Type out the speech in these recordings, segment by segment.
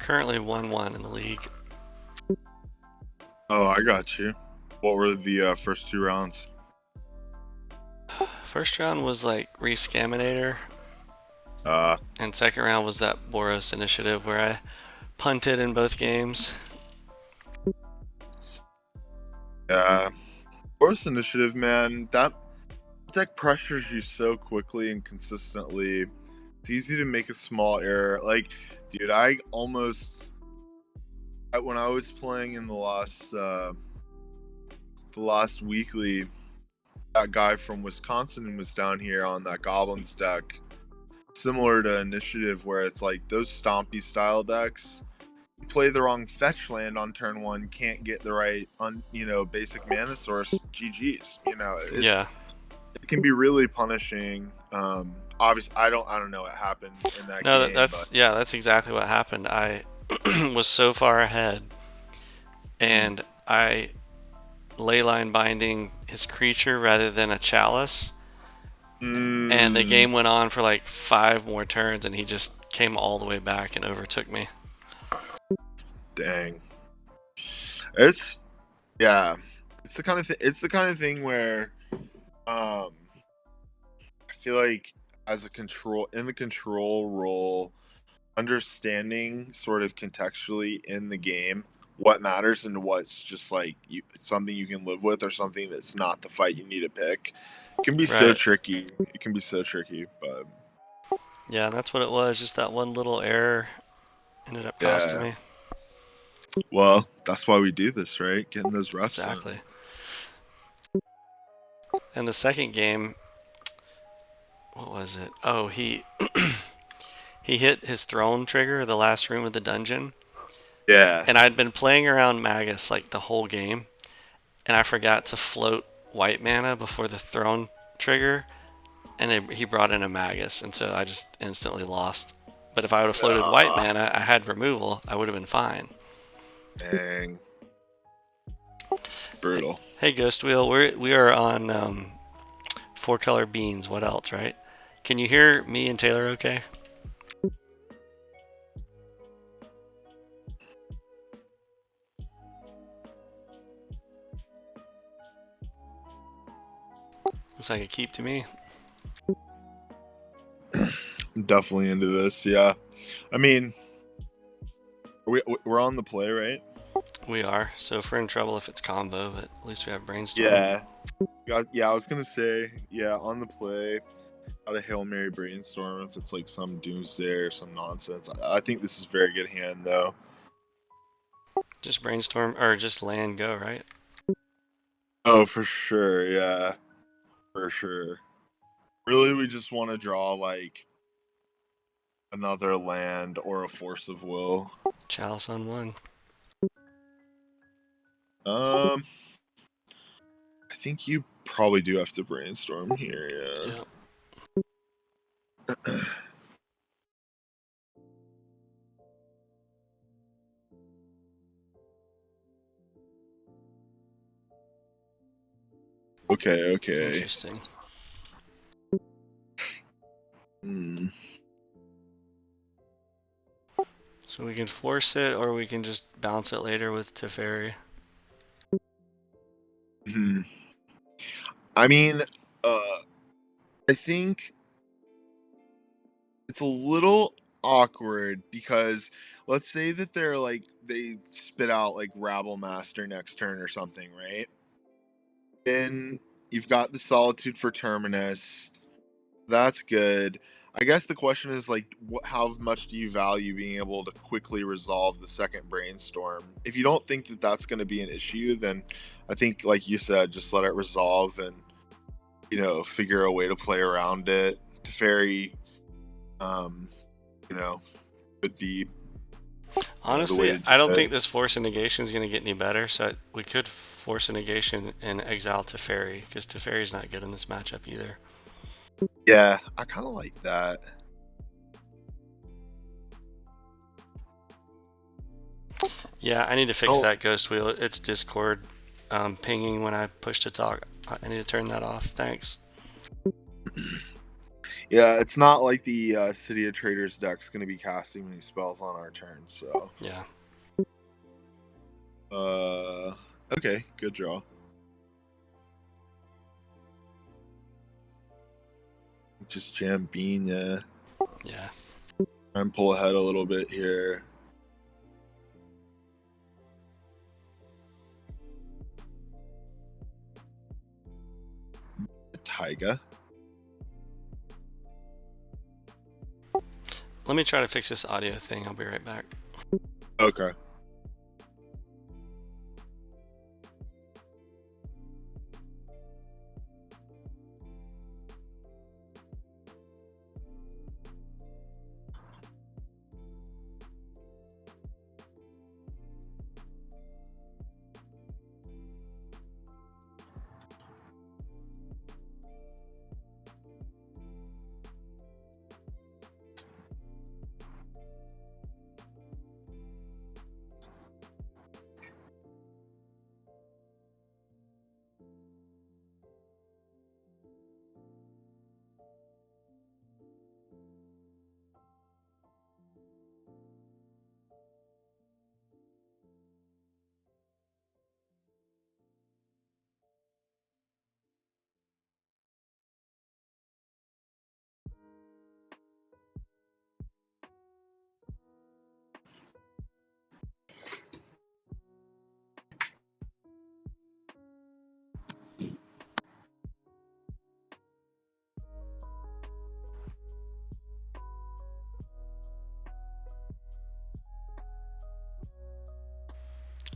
currently 1-1 in the league. Oh, I got you. What were the first two rounds? First round was like Rescaminator, Uh, and second round was that Boros initiative where I punted in both games. yeah. Force Initiative, man, that deck pressures you so quickly and consistently. It's easy to make a small error. Like, dude, when I was playing in the last weekly, that guy from Wisconsin was down here on that Goblins deck, similar to Initiative, where it's like those Stompy style decks. You play the wrong fetch land on turn one, can't get the right basic mana source. GG's. Yeah. It can be really punishing. Obviously, I don't know what happened in that No, game, but that's exactly what happened. I was so far ahead, and I leyline binding his creature rather than a chalice, and the game went on for like 5 more turns, and he just came all the way back and overtook me. dang, it's yeah, it's the kind of thing where I feel like as a control in the control role, understanding sort of contextually in the game what matters and what's just like something you can live with or something that's not the fight you need to pick can be so Right. tricky. It can be so tricky, but Yeah, that's what it was. Just that one little error ended up costing yeah. me. Well, that's why we do this, right? Getting those reps in. Exactly. And the second game, what was it? Oh, he hit his throne trigger, the last room of the dungeon, Yeah. and I'd been playing around Magus like the whole game, and I forgot to float white mana before the throne trigger, and he brought in a Magus, and so I just instantly lost. But if I would have floated white Ah, mana, I had removal, I would have been fine. dang. Brutal. Hey, Ghost Wheel, we are on 4-color beans. What else, right? Can you hear me and Taylor okay? Looks like a keep to me. I'm definitely into this. Yeah. I mean, we're on the play, right? We are. So if we're in trouble if it's combo, but at least we have brainstorm. Yeah. Yeah, I was gonna say, yeah, on the play, out of Hail Mary brainstorm if it's like some doomsday or some nonsense. I think this is very good hand though. Just brainstorm or just land go, right? Oh, for sure, yeah. For sure. Really, we just want to draw like another land or a force of will. Chalice on 1. I think you probably do have to brainstorm here, Yep. yeah. Okay. Interesting. Hmm. So we can force it or we can just bounce it later with Teferi. Hmm. I mean, I think it's a little awkward because let's say that they spit out like Rabble Master next turn or something, right? Then you've got the Solitude for Terminus. That's good. I guess the question is like, how much do you value being able to quickly resolve the second brainstorm? If you don't think that that's going to be an issue, then I think, like you said, just let it resolve and figure a way to play around it. Teferi, um, you know, could be the way Honestly, to do I don't it. think this force of negation is going to get any better, so we could force a negation and exile Teferi, because Teferi's not good in this matchup either. Yeah, I kind of like that. Yeah, I need to fix that Ghost Wheel. It's Discord pinging when I push to talk. I need to turn that off. Thanks. Yeah, it's not like the City of Traders deck's going to be casting many spells on our turn, so. Yeah. Okay, good draw. Just jam Bean, yeah. Yeah. Try and pull ahead a little bit here. Taiga. Let me try to fix this audio thing. I'll be right back. Okay.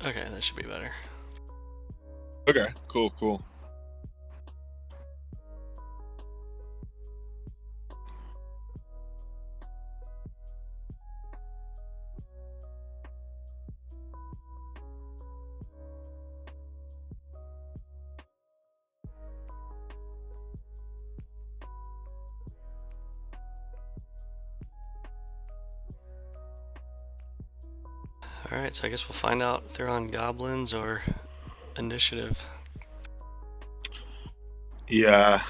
Okay, that should be better. Okay, cool. Alright, so I guess we'll find out if they're on goblins or initiative. Yeah.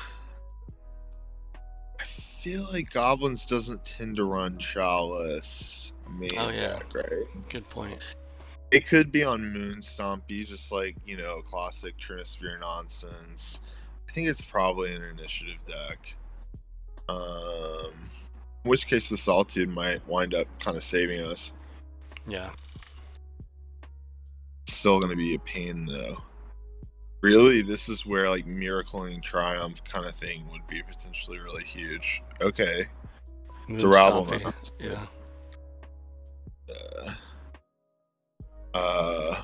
I feel like Goblins doesn't tend to run Chalice main Oh, yeah. deck, right? Good point. It could be on Moon Stompy, just like, classic Trinisphere nonsense. I think it's probably an initiative deck. In which case the Solitude might wind up kind of saving us. Yeah. Still going to be a pain, though. Really, this is where, like, Miracling Triumph kind of thing would be potentially really huge. Okay. Moon Rabble Stompy. Master. Yeah. Uh,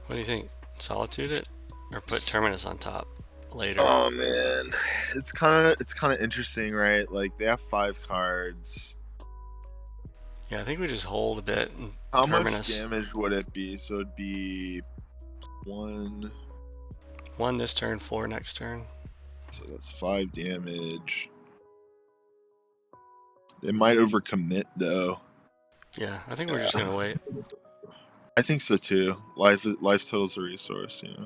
What do you think? Solitude it? Or put Terminus on top later? Oh man, it's kind of interesting, right? Like they have 5 cards. Yeah, I think we just hold a bit and How much Terminus. damage would it be? So it'd be 1. 1 this turn, 4 next turn. So that's 5 damage. They might overcommit though. Yeah, I think we're just gonna wait. I think so too. Life total's a resource, I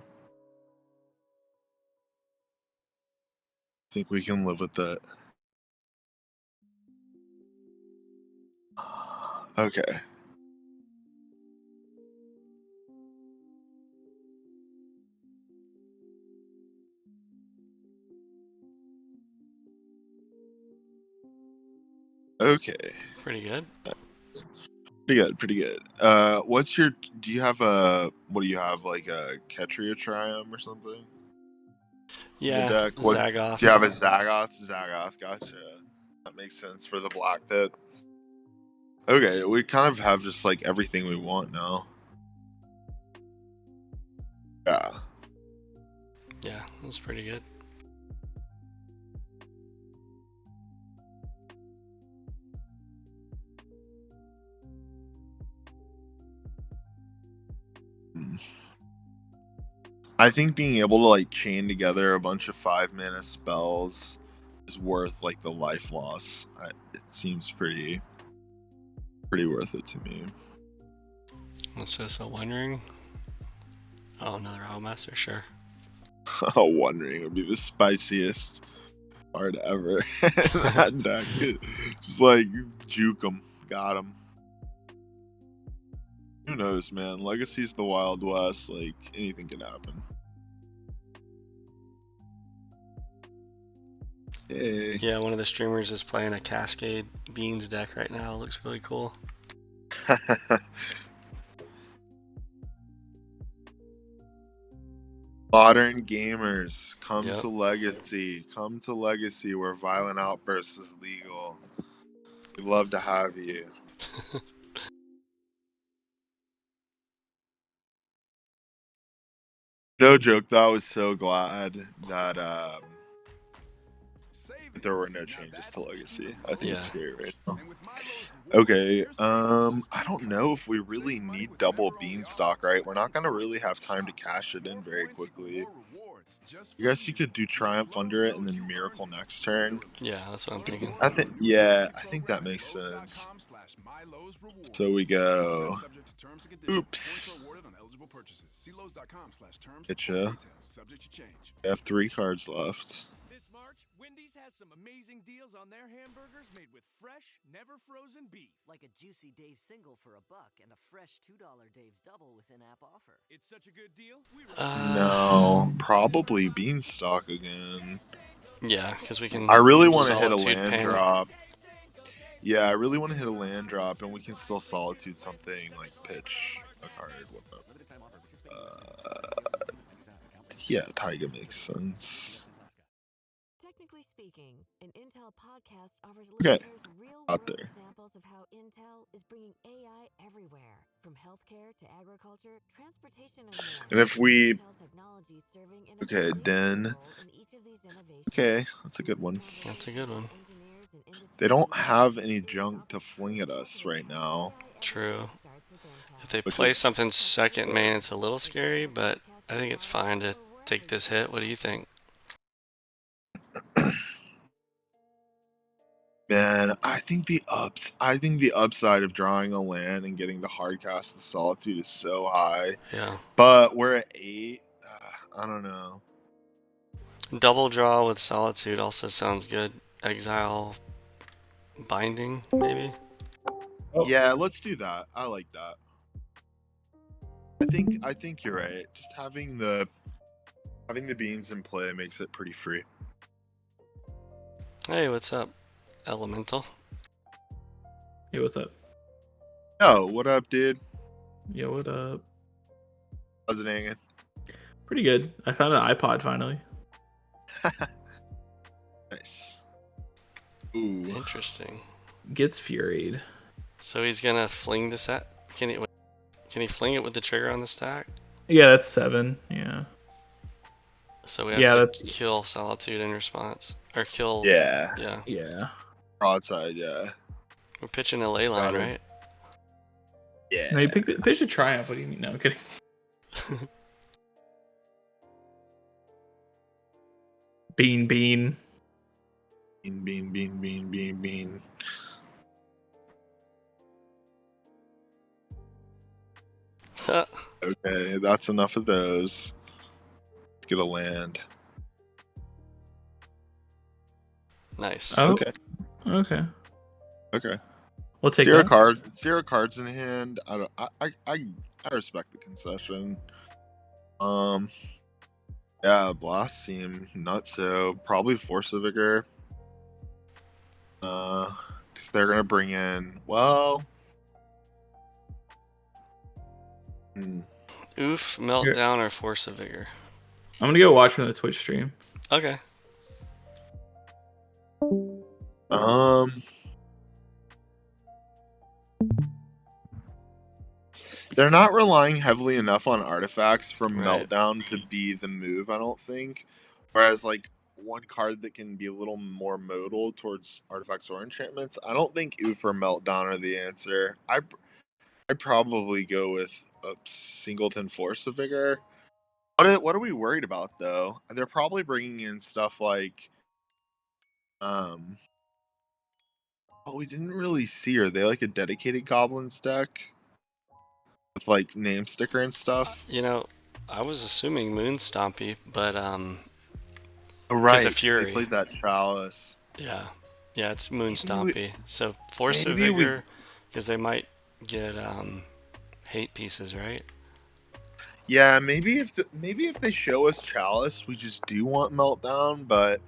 think we can live with that. Okay. Okay. Pretty good. Pretty good. Do you have what do you have, like a Ketria Triumph or something? The Yeah, deck. What do you Zagoth. have? A Zagoth? Zagoth, gotcha. That makes sense for the Black Pit. Okay, we kind of have just like everything we want now. Yeah. Yeah, that's pretty good. I think being able to like chain together a bunch of 5-mana spells is worth like the life loss. It seems pretty worth it to me. What's this? A One Ring? Oh, another Owlmaster? Sure. One Ring would be the spiciest card ever. That deck, just like juke him, got him. Who knows, man? Legacy's the Wild West. Like anything can happen. Hey. Yeah, one of the streamers is playing a Cascade Beans deck right now. It looks really cool. Modern gamers, come Yep. to Legacy. Come to Legacy where violent outbursts is legal. We'd love to have you. No joke, though, I was so glad that there were no changes to Legacy. I think it's great right now. Okay, I don't know if we really need double Beanstalk, right? We're not gonna really have time to cash it in very quickly. I guess you could do Triumph under it and then Miracle next turn. Yeah, that's what I'm thinking. I think that makes sense. So we go. Oops. Getcha. We have 3 cards left. This March, Wendy's has some amazing deals on their hamburgers made with fresh, never frozen beef. Like a juicy Dave's single for $1 and a fresh $2 Dave's double with in-app offer. It's such a good deal. No, probably Beanstalk again. Yeah, because we can. I really want to hit a Solitude land Panic. drop. Yeah, I really want to hit a land drop, and we can still Solitude something like pitch a card. Yeah, Taiga makes sense. Technically speaking, an Intel podcast offers Okay, listeners out real-world there. examples of how Intel is bringing AI everywhere, from healthcare to agriculture, transportation, and more. And if we, Intel technology serving in a okay, critical Den. role in each of these innovations. Okay, that's a good one. That's a good one. Engineers and industry They don't leaders have any using junk to fling at us right now. True. starts with Intel. If they Which play is- something second main, it's a little scary, but I think it's fine to take this hit. What do you think? Man, I think the upside of drawing a land and getting to hardcast the Solitude is so high. Yeah. But we're at 8. I don't know. Double draw with Solitude also sounds good. Exile Binding, maybe? Oh. Yeah, let's do that. I like that. I think you're right. Just having the beans in play makes it pretty free. Hey, what's up, Elemental? Yo, what's up? Oh, what up, dude? Yo, what up? How's it hanging? Pretty good. I found an iPod finally. Nice. Ooh. Interesting. Gets furied. So he's gonna fling this at. Can he fling it with the trigger on the stack? Yeah, that's 7. Yeah. So we have Yeah, to that's- kill Solitude in response. Or kill. Yeah. Yeah. Yeah. Broadside, yeah. We're pitching a ley line, Got him. right? Yeah. No, you pitch a Triumph. What do you mean? No, I'm kidding. Bean. Bean, bean, bean, bean, bean, bean. Okay, that's enough of those. Let's get a land. Nice. Oh, Okay. okay. Okay. We'll take Zero that. cards in hand. I respect the concession. Yeah, Blast seem nuts, so probably Force of Vigor. Because they're gonna bring in, well, Oof, Meltdown, or Force of Vigor? I'm gonna go watch from the Twitch stream. Okay. They're not relying heavily enough on artifacts for Right. Meltdown to be the move, I don't think. Whereas, like, one card that can be a little more modal towards artifacts or enchantments, I don't think Oof or Meltdown are the answer. I'd probably go with a Singleton Force of Vigor. What are we worried about, though? They're probably bringing in stuff like, oh, we didn't really see. Are they like a dedicated Goblins deck with like name sticker and stuff? You know, I was assuming Moon Stompy, but Oh, 'cause right. of 'Cause they Fury. played that Chalice. Yeah, yeah, it's Moon Maybe we, Stompy. So Force of maybe we, Vigor, because they might get hate pieces, right? yeah, maybe if they show us Chalice, we just do want Meltdown, but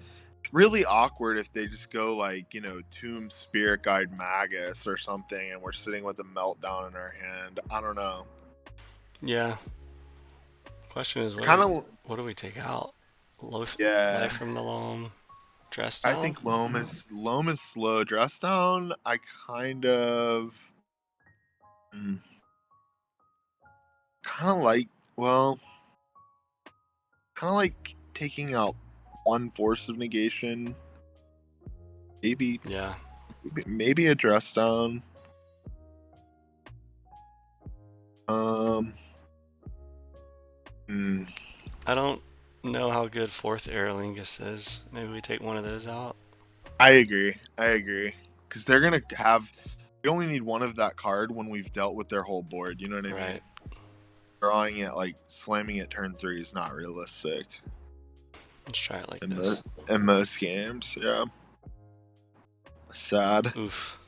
it's really awkward if they just go like, Tomb Spirit Guide Magus or something, and we're sitting with a Meltdown in our hand. I don't know. Yeah. Question is, Kind of, what do we take out? Life yeah. from the Loam, Dress I Down? think Loam is slow. Dress Down, I kind of, kind of like, well, kind of like taking out one Force of Negation. Maybe, Yeah. maybe a Dress Down. Um, hmm, I don't know how good fourth Aerolingus is. Maybe we take one of those out. I agree. Because they're gonna have. We only need one of that card when we've dealt with their whole board. You know what I mean? Right. Drawing it, like slamming it turn 3 is not realistic Let's try it like in this. most games. Yeah. Sad. Oof.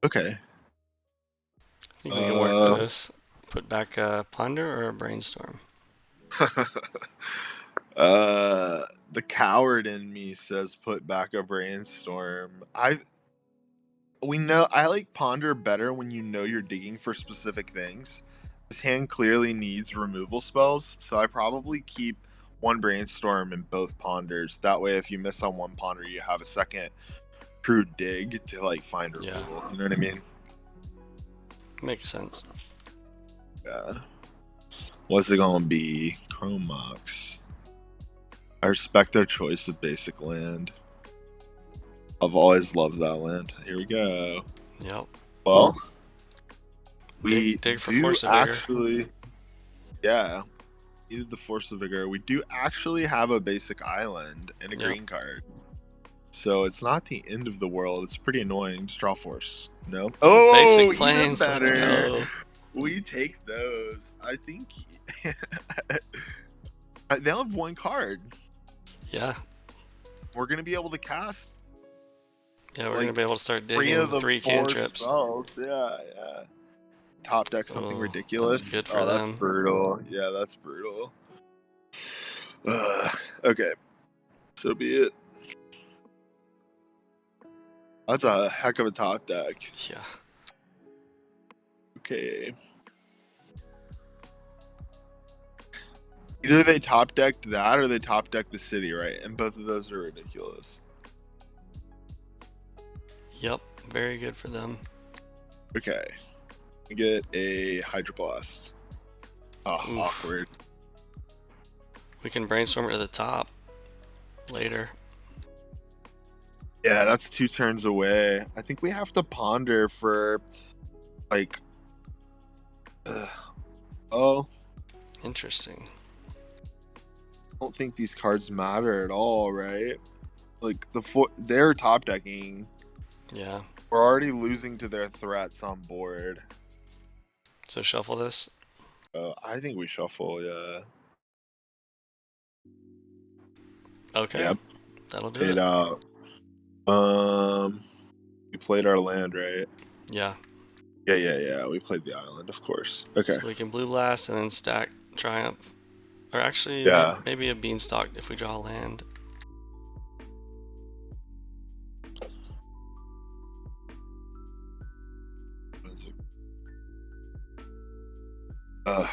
Okay. I think we can work with this. Put back a Ponder or a Brainstorm. The coward in me says put back a Brainstorm. We know I like Ponder better when you know you're digging for specific things. This hand clearly needs removal spells, so I probably keep one Brainstorm and both Ponders. That way, if you miss on one Ponder, you have a second true dig to like find Yeah. removal. You know what I mean? Makes sense. Yeah. What's it gonna be? Chromox. I respect their choice of basic land. I've always loved that land. Here we go. Yep. Well, we dig for do Force of Vigor. actually, yeah, needed the Force of Vigor. We do actually have a basic island and a Yep. green card, so it's not the end of the world. It's pretty annoying. Just draw force. No. Oh, Basic even planes. Let's better. go. We take those. I think they'll have one card. Yeah. We're gonna be able to cast Yeah, we're like, gonna be able to start 3 digging of the 3 4 cantrips. spells. Yeah. Top deck something Oh, ridiculous. that's good for Oh, them. that's brutal. Yeah, that's brutal. Okay, so be it. That's a heck of a top deck. Yeah. Okay. Either they top decked that or they top decked the city, right? And both of those are ridiculous. Yep. Very good for them. Okay. Get a Hydroblast. Oh, Oof. awkward. We can brainstorm it to the top later. Yeah, that's 2 turns away. I think we have to ponder for, like, oh, Interesting. I don't think these cards matter at all, right? Like they're top decking. Yeah. We're already losing to their threats on board. So shuffle this. I think we shuffle. Yeah. Okay. Yep. That'll do Paid it. out. We played our land, right? Yeah. Yeah. We played the island, of course. Okay. So we can blue blast and then stack Triumph. Or actually, Yeah. maybe a Beanstalk if we draw land.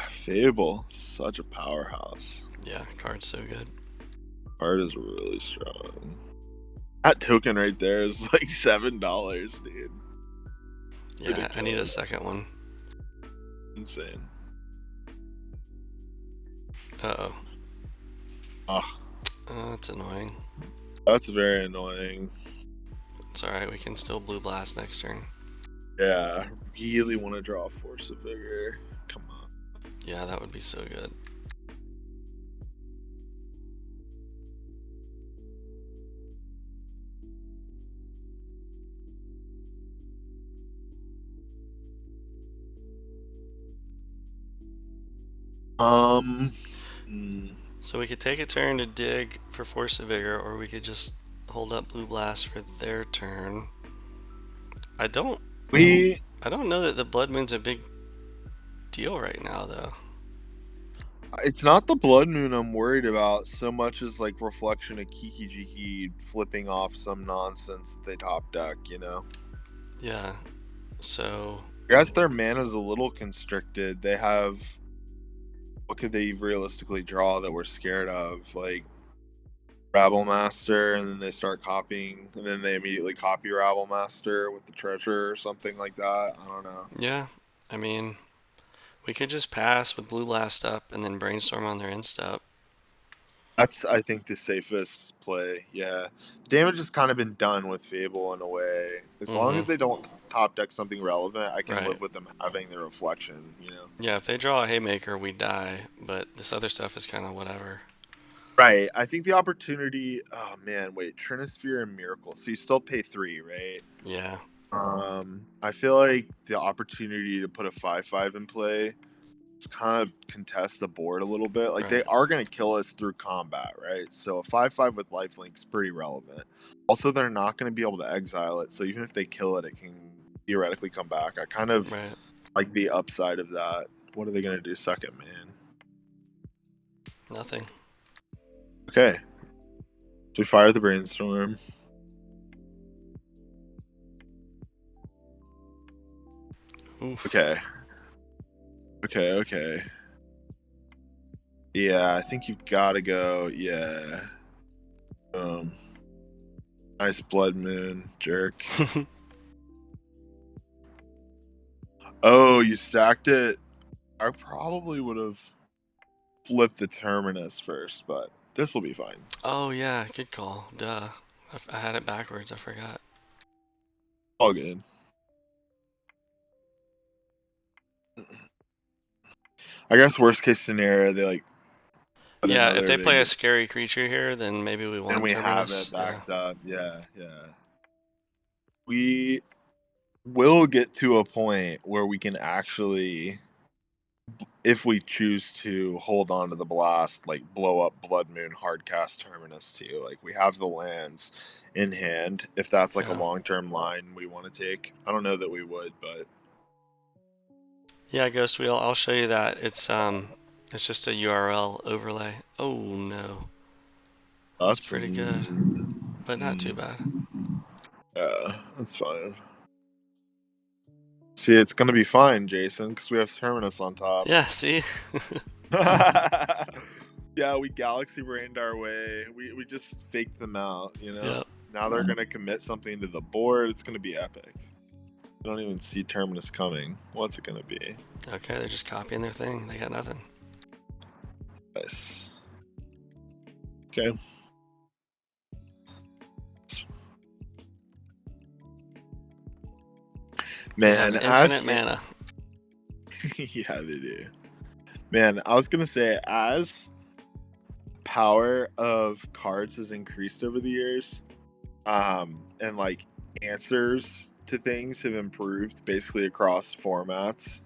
Fable, such a powerhouse. Yeah, card's so good. Card is really strong. That token right there is like $7, dude. Yeah, I need a second one. Insane. Uh-oh. Ah, Oh, that's annoying. that's very annoying. It's alright, we can still blue blast next turn. Yeah, really want to draw Force of Vigor. Come on. Yeah, that would be so good. Um. mm, So we could take a turn to dig for Force of Vigor, or we could just hold up Blue Blast for their turn. I don't We. I don't know that the Blood Moon's a big deal right now though. It's not the Blood Moon I'm worried about so much as like Reflection of Kiki Jiki flipping off some nonsense they top deck, you know? Yeah. So I guess their mana's a little constricted. They have. What could they realistically draw that we're scared of? Like Rabble Master, and then they start copying, and then they immediately copy Rabble Master with the treasure or something like that. I don't know. yeah, I mean, we could just pass with Blue Blast up and then brainstorm on their instep. That's, I think, the safest play. Yeah, damage has kind of been done with Fable in a way. As long as they don't top deck something relevant, I can Right. live with them having the reflection. You know. Yeah, if they draw a Haymaker, we die, but this other stuff is kind of whatever. Right. I think the opportunity. Oh man, wait. Trinisphere and Miracle. So you still pay 3, right? Yeah. I feel like the opportunity to put a 5/5 in play kind of contest the board a little bit. Like they Right. are going to kill us through combat, right? So a 5/5 with lifelink is pretty relevant. Also, they're not going to be able to exile it, so even if they kill it, it can theoretically come back. I kind of Right. like the upside of that. What are they going to do second, man? Nothing. Okay. So we fire the brainstorm. Oof. Okay. Okay. Yeah, I think you've got to go. Yeah. Nice Blood Moon, jerk. Oh, you stacked it. I probably would have flipped the Terminus first, but this will be fine. Oh yeah, good call. Duh. I had it backwards. I forgot. All good. I guess worst case scenario, they like. put Yeah, if another they play a big- scary creature here, then maybe we and want we have Terminus. it backed up. Yeah. We will get to a point where we can actually, if we choose to hold on to the blast, like blow up Blood Moon, hardcast Terminus too. Like we have the lands in hand. If that's like a Yeah. long-term line we want to take, I don't know that we would, but Yeah, Ghost Wheel. I'll show you that. It's just a URL overlay. Oh no, that's pretty good, but not too bad. Yeah, that's fine. See, it's gonna be fine, Jason, because we have Terminus on top. Yeah. See. Yeah, we galaxy brained our way. We just faked them out, you know. Yep. Now they're gonna commit something to the board. It's gonna be epic. I don't even see Terminus coming. What's it gonna be? Okay, they're just copying their thing. They got nothing. Nice. Okay. They have Man, infinite mana. yeah, they do. Man, I was gonna say, as power of cards has increased over the years, and like answers to things have improved basically across formats.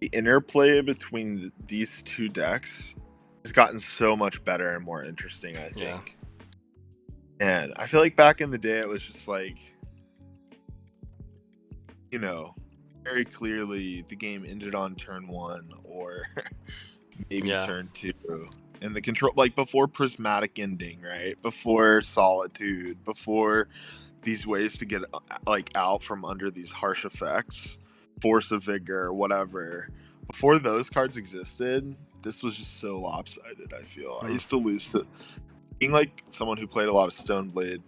The interplay between these two decks has gotten so much better and more interesting, I think. Yeah. And I feel like back in the day, it was just like, you know, very clearly the game ended on turn 1 or maybe Yeah. turn 2. And the control, like before prismatic ending, right? Before solitude, before these ways to get like out from under these harsh effects, force of vigor, whatever. Before those cards existed, this was just so lopsided. I feel I used to lose to being like someone who played a lot of Stoneblade.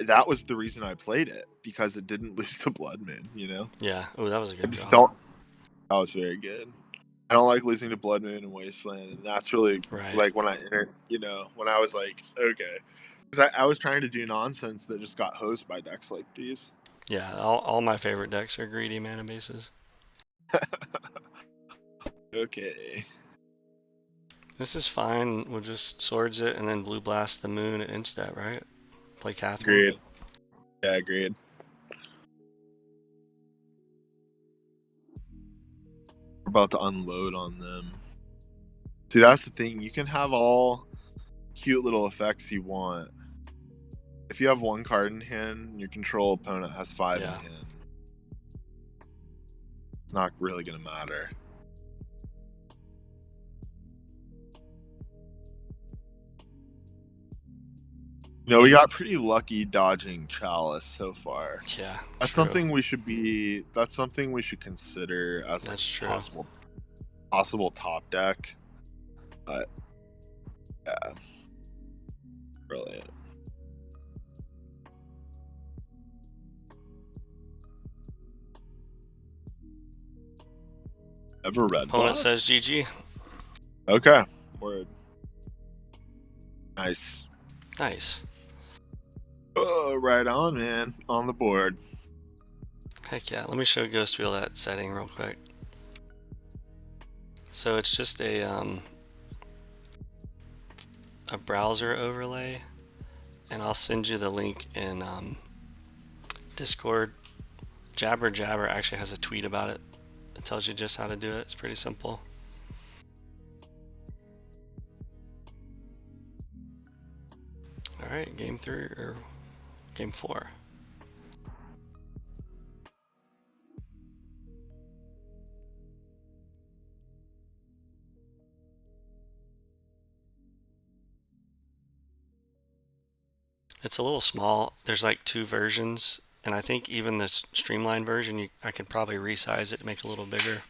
That was the reason I played it, because it didn't lose to Blood Moon. You know. Yeah. Oh, that was a I good just draw. don't. That was very good. I don't like losing to Blood Moon and Wasteland, and that's really Right. like when I entered. You know, when I was like, okay, because I was trying to do nonsense that just got hosed by decks like these. Yeah. All my favorite decks are greedy mana bases. Okay. This is fine. We'll just swords it and then blue blast the moon at instat, right? Play Catherine. Agreed. Yeah, agreed. about to unload on them. See, that's the thing. You can have all cute little effects you want. If you have 1 card in hand, your control opponent has 5 in Yeah. hand. It's not really going to matter. We got pretty lucky dodging Chalice so far. Yeah, That's true. something we should be. That's something we should consider as like That's true. possible top deck. But yeah, brilliant. Ever red Opponent boss? says GG. Okay, word. Nice. Nice. Oh, right on, man. On the board. Heck yeah. Let me show Ghostwheel that setting real quick. So it's just a browser overlay, and I'll send you the link in Discord. Jabber actually has a tweet about it. It tells you just how to do it. It's pretty simple. All right, game 3 or game 4. It's a little small. There's like 2 versions, and I think even the streamlined version, I could probably resize it to make it a little bigger.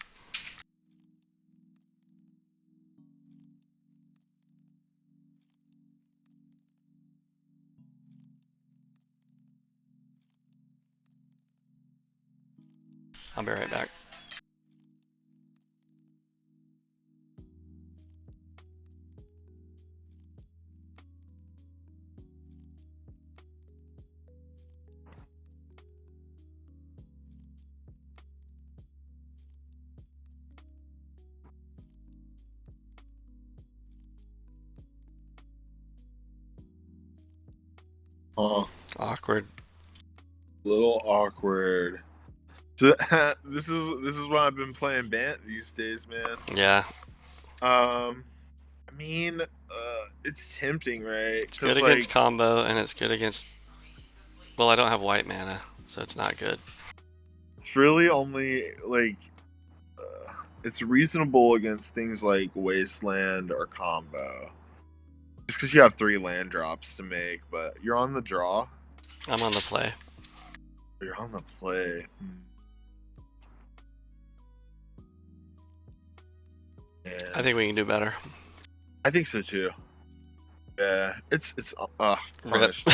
I'll be right back. Awkward. Little awkward. So, this is why I've been playing Bant these days, man. Yeah. I mean, it's tempting, right? It's good against combo, and it's good against... Well, I don't have white mana, so it's not good. It's really only, like... it's reasonable against things like Wasteland or combo. Just because you have 3 land drops to make, but you're on the draw. I'm on the play. You're on the play. Yeah. I think we can do better. I think so too. Yeah, it's punished.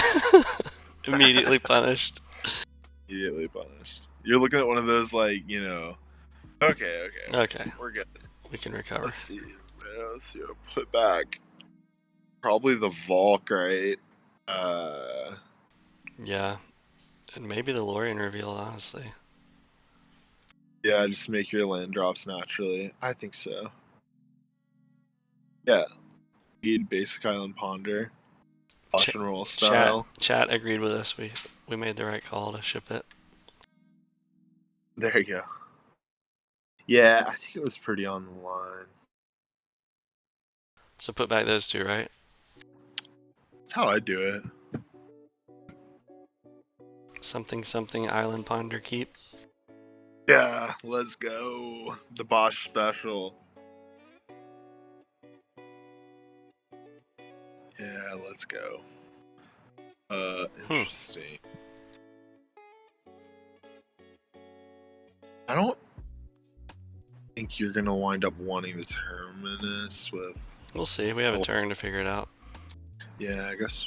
Immediately punished. Immediately punished. You're looking at one of those like, okay, Okay, we're good. we can recover. Let's see what I put back. Probably the Volk, right? Yeah, and maybe the Lorien reveal, honestly. Yeah, just make your land drops naturally. I think so. Yeah. Need basic island ponder. Wash and roll style. Chat agreed with us. We made the right call to ship it. There you go. Yeah, I think it was pretty on the line. So put back those 2, right? That's how I do it. Something island ponder keep. Yeah, let's go. The Bosch special. Yeah, let's go. Interesting. I don't think you're gonna wind up wanting the Terminus with... We'll see. We have a turn to figure it out. Yeah, I guess.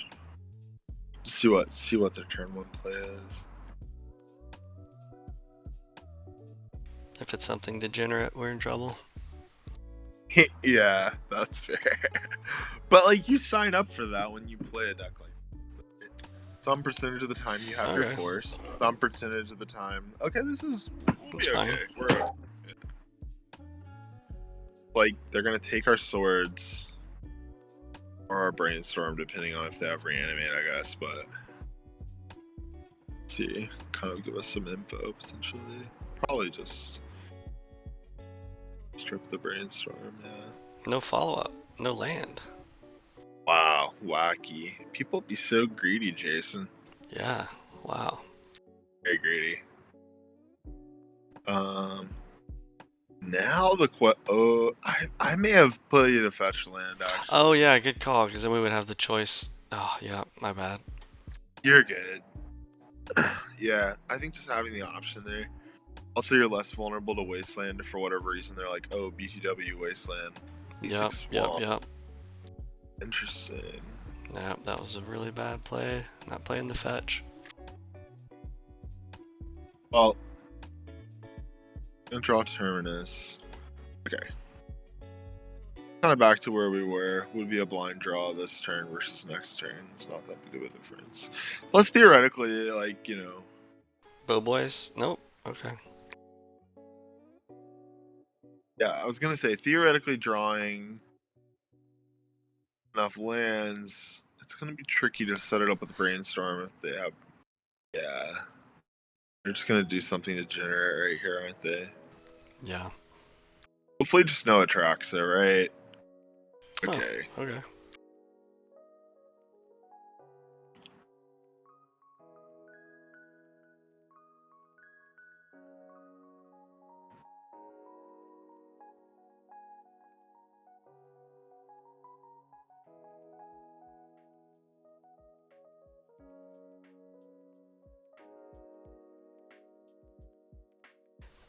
See what their turn 1 play is. If it's something degenerate, we're in trouble. Yeah, that's fair. But like, you sign up for that when you play a deck like that. Some percentage of the time you have your force. Some percentage of the time, okay, this is It's fine. okay. We're okay. Like, they're gonna take our swords or our brainstorm, depending on if they have reanimate, I guess. But let's see, kind of give us some info potentially. Probably just Strip the brainstorm, yeah. No follow-up. No land. Wow, wacky. People be so greedy, Jason. Yeah. Wow. Very greedy. Now the I may have put you to fetch land, actually. Oh, yeah, good call, because then we would have the choice. Oh, yeah, my bad. You're good. Yeah, I think just having the option there. Also, you're less vulnerable to Wasteland if for whatever reason they're like, oh, BTW Wasteland. Yep, E6 yep, swamp. yep. Interesting. Yeah, that was a really bad play. Not playing the fetch. Well, gonna draw Terminus. Okay. Kind of back to where we were. Would be a blind draw this turn versus next turn. It's not that big of a difference. Let's theoretically, like, you know. Bow boys? Nope. Okay. Yeah, I was gonna say theoretically drawing enough lands. It's gonna be tricky to set it up with Brainstorm if they have. Yeah. They're just gonna do something to generate right here, aren't they? Yeah. Hopefully just no Atraxa, right? Okay. Oh, okay.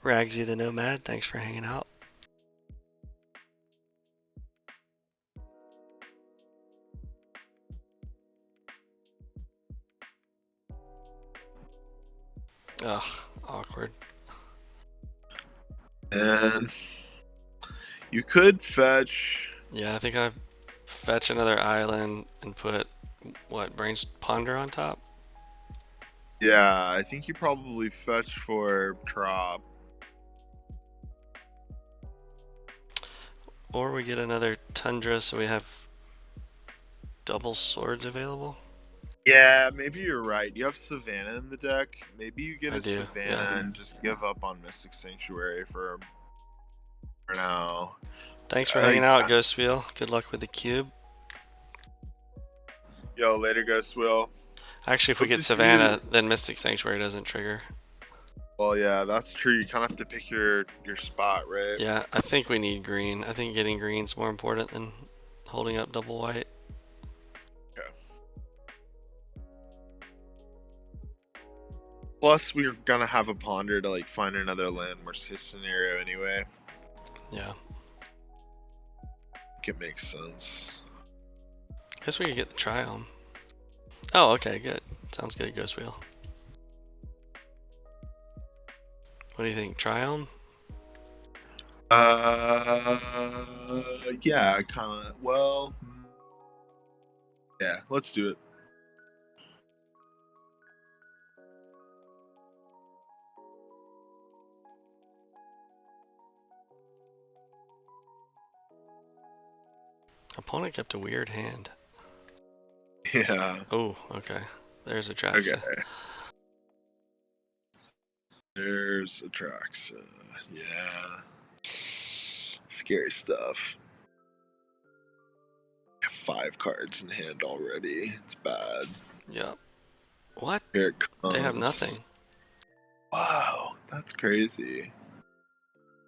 Ragsy the Nomad, thanks for hanging out. Ugh, awkward. And you could fetch. Yeah, I think I fetch another island and put what, Brains Ponder on top? Yeah, I think you probably fetch for Trop. Or we get another Tundra so we have double swords available. Yeah, maybe you're right. You have Savannah in the deck. Maybe you get I a do, Savannah yeah. and just give up on Mystic Sanctuary for now. Thanks for hanging out, Ghost Wheel. Good luck with the cube. Yo, later, Ghost Wheel. Actually, if we Hope get to see Savannah, you. then Mystic Sanctuary doesn't trigger. Well, yeah, that's true. You kind of have to pick your spot, right? Yeah, I think we need green. I think getting green's more important than holding up double white. Okay. Plus, we're gonna have a ponder to like find another land, worst case scenario, anyway. Yeah. I think it makes sense. Guess we could get the Triumph. Oh, okay, good. Sounds good, Ghost Wheel. What do you think, Triumph? Yeah, kind of. Well, yeah, let's do it. Opponent kept a weird hand. Yeah. Oh, okay. There's a Traxa. Okay. There's Atraxa. Yeah. Scary stuff. I have 5 cards in hand already. It's bad. Yep. What? Here it comes. They have nothing. Wow, that's crazy.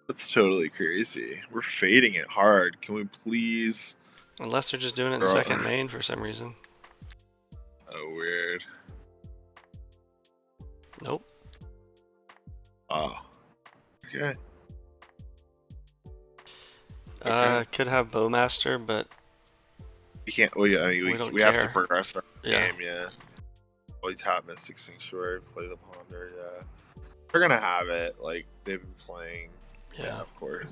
That's totally crazy. We're fading it hard. Can we please? Unless they're just doing it in Draw. second main for some reason. Oh, weird. Nope. Oh. Okay. Okay. Could have Bowmaster, but We can't. Well, yeah, I mean, We don't we have care. to progress our Yeah. game. Yeah. Always tap Mystic Sanctuary, play the Ponder. Yeah. They're gonna have it. Like they've been playing. yeah. Of course.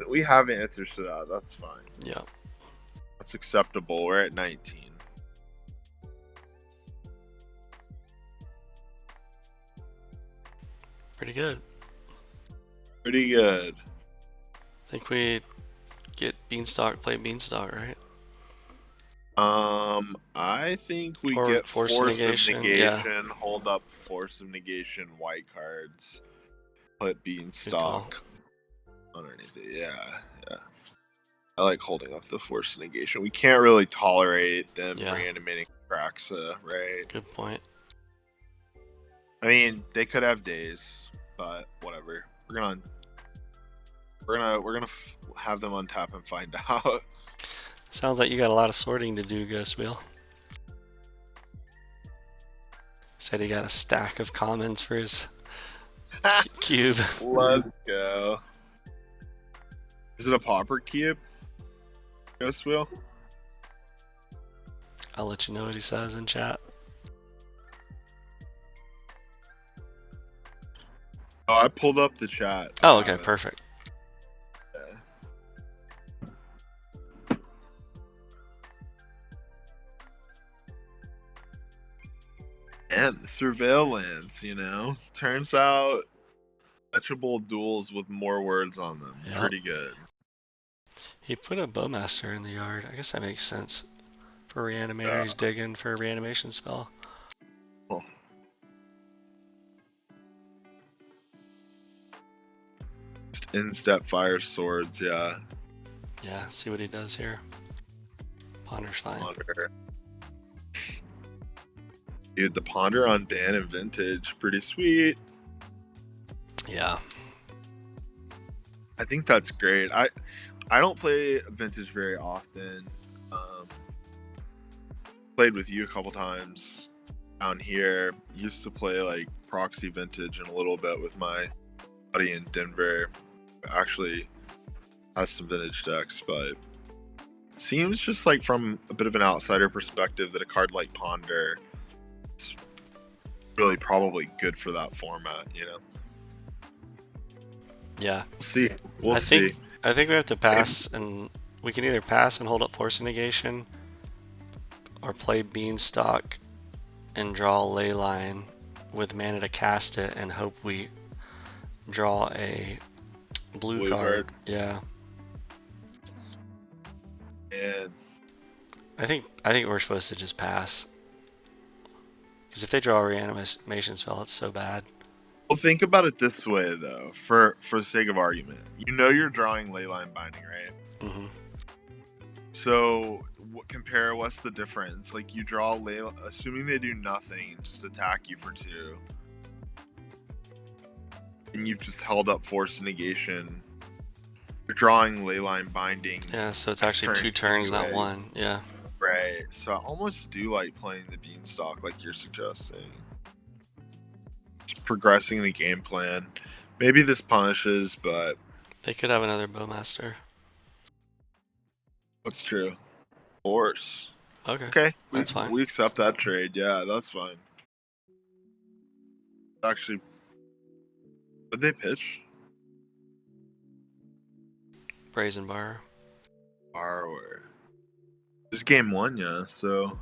We have answers to that. That's fine. Yeah. That's acceptable. We're at 19. Pretty good. Pretty good. Think we get Beanstalk, play Beanstalk, right? I think we Or get Force Force of of Negation, Negation, hold up Force of Negation, white cards, put call. Beanstalk underneath it. Yeah, yeah. I like holding up the force negation. We can't really tolerate them Yeah. reanimating Praxa, right? Good point. I mean, they could have days, but whatever. Have them untap and find out. Sounds like you got a lot of sorting to do, Ghost Wheel. Said he got a stack of commons for his cube. Let's go. Is it a pauper cube? Ghost Wheel? I'll let you know what he says in chat. Oh, I pulled up the chat. Oh, okay, perfect. And surveillance, turns out touchable duels with more words on them. Yep. Pretty good. He put a bowmaster in the yard. I guess that makes sense. For reanimator, he's digging for a reanimation spell. Oh. Just in-step fire swords, yeah. Yeah, see what he does here. Ponder's fine. Ponder. Dude, the ponder on Dan and Vintage, pretty sweet. Yeah. I think that's great. I don't play Vintage very often. Played with you a couple times down here. Used to play like proxy Vintage and a little bit with my buddy in Denver. Actually has some Vintage decks, but seems just like from a bit of an outsider perspective that a card like Ponder is really probably good for that format, Yeah. We'll see. I think we have to pass, and we can either pass and hold up force negation, or play Beanstalk and draw a ley line with mana to cast it and hope we draw a blue card. Yeah. And I think we're supposed to just pass. Because if they draw a reanimation spell, it's so bad. well, think about it this way, though, for the sake of argument. You're drawing Leyline Binding, right? Mm-hmm. So, compare what's the difference? Like, you draw assuming they do nothing, just attack you for 2. And you've just held up Force Negation. You're drawing Leyline Binding. Yeah, so it's actually 2 turns, not 1. Yeah. Right. So, I almost do like playing the Beanstalk like you're suggesting. Progressing the game plan. Maybe this punishes, but They could have another bowmaster. that's true. Force. Okay. That's fine. We accept that trade. Yeah, that's fine. Actually, did they pitch? Brazen Bar. Borrower. This is game 1, yeah, so.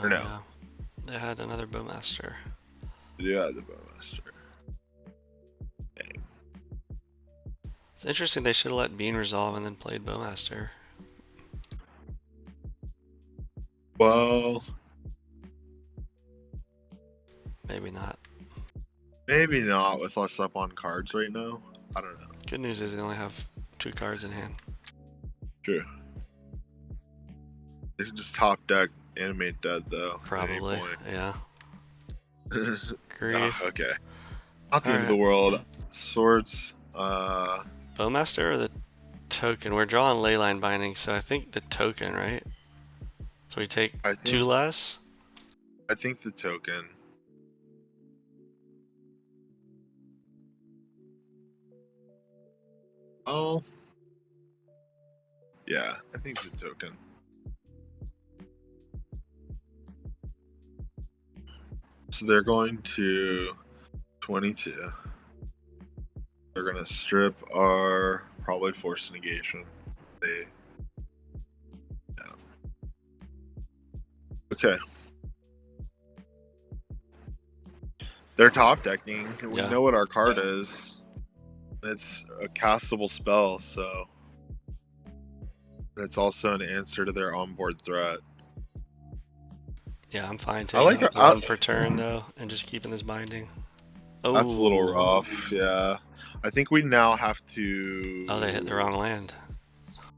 Or no. Yeah. They had another bowmaster. Yeah, the Bowmaster. Dang. It's interesting they should have let Bean resolve and then played bowmaster. Well, Maybe not. maybe not with us up on cards right now. I don't know. Good news is they only have 2 cards in hand. True. They should just top deck Animate Dead, though. at any Probably. point. Yeah. Oh, Grief. okay. Not the end of the Alright. world. Swords. Bowmaster or the token? We're drawing Leyline Binding, so I think the token, right? So we take I think 2 less? I think the token. Oh. Yeah, I think the token. So they're going to 22. They're going to strip our probably Force Negation. Yeah. Okay. They're top decking. We Yeah. know what our card is. It's a castable spell, so it's also an answer to their onboard threat. Yeah, I'm fine I like taking our- 1 per turn, though, and just keeping this binding. Oh, That's a little rough. Yeah. I think we now have to. Oh, they hit the wrong land.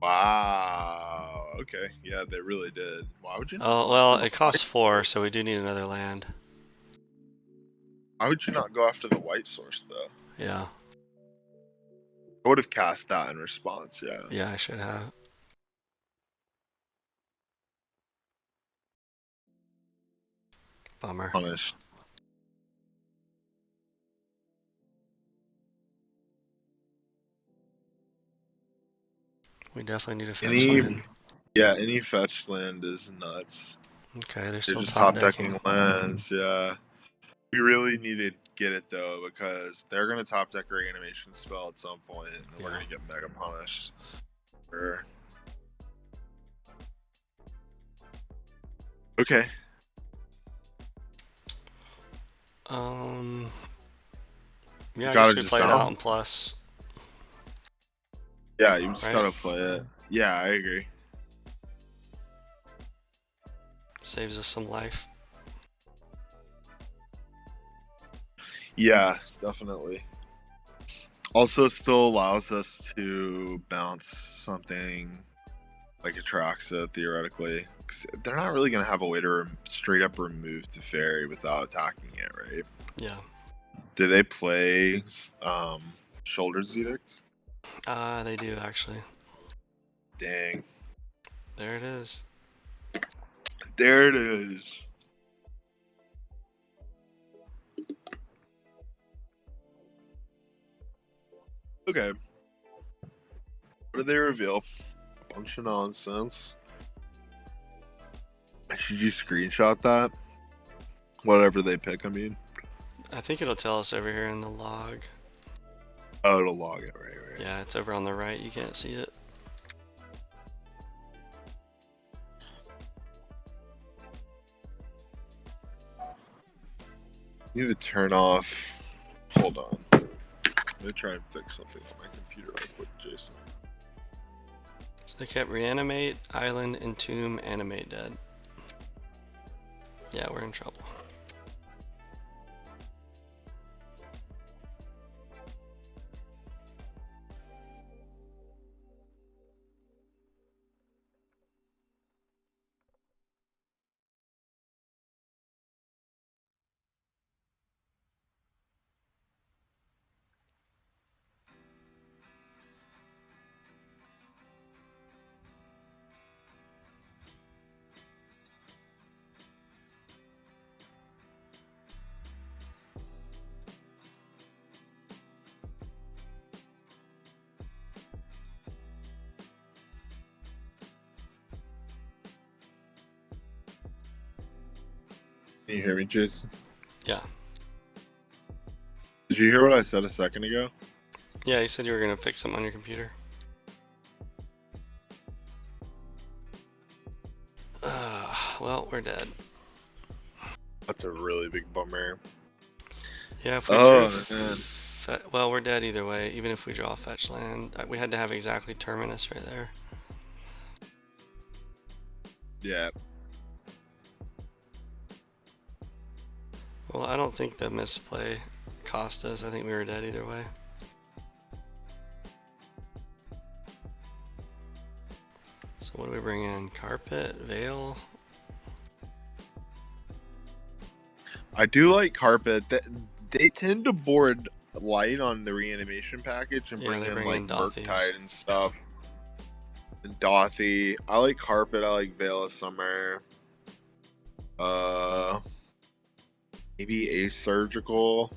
Wow. Okay. Yeah, they really did. Why would you not Oh, go well, after the it costs white 4, source? so we do need another land. Why would you not go after the white source though? Yeah. I would have cast that in response. Yeah. Yeah, I should have. Bummer. Punished. We definitely need a fetch Any. land. Yeah. Any fetched land is nuts. Okay, they're They're still just top top decking. decking lands. Yeah. We really need to get it though because they're gonna top deck our animation spell at some point, and we're Yeah. gonna get mega punished. Sure. Okay. Yeah, I gotta guess we just play it down. out in plus. Yeah, you just Right. gotta play it. Yeah, I agree. Saves us some life. Yeah, definitely. Also, still allows us to bounce something like Atraxa theoretically. 'Cause they're not really gonna have a way to straight up remove Teferi without attacking it, right? Yeah. Do they play Shoulder's Edict? They do actually. Dang. There it is. There it is. Okay. What did they reveal? A bunch of nonsense. Should you screenshot that? Whatever they pick, I mean. I think it'll tell us over here in the log. Oh, it'll log it, right. Yeah, it's over on the right. You can't see it. Need to turn off. Hold on. Let me try and fix something on my computer real quick, Jason. So they kept reanimate, island, entomb, animate dead. Yeah, we're in trouble. Can you hear me, Jason? Yeah. Did you hear what I said a second ago? Yeah, you said you were gonna fix something on your computer. Well, we're dead. That's a really big bummer. Yeah, if we Oh, drew man. well, we're dead either way. Even if we draw fetch land, we had to have exactly terminus right there. Yeah. Well, I don't think the misplay cost us. I think we were dead either way. So what do we bring in? Carpet, veil. I do like Carpet. They tend to board light on the reanimation package and Yeah, bring they in bring like in Dothies. Murktide and stuff. And Dothy. I like Carpet. I like Veil of Summer. Maybe Ace Surgical.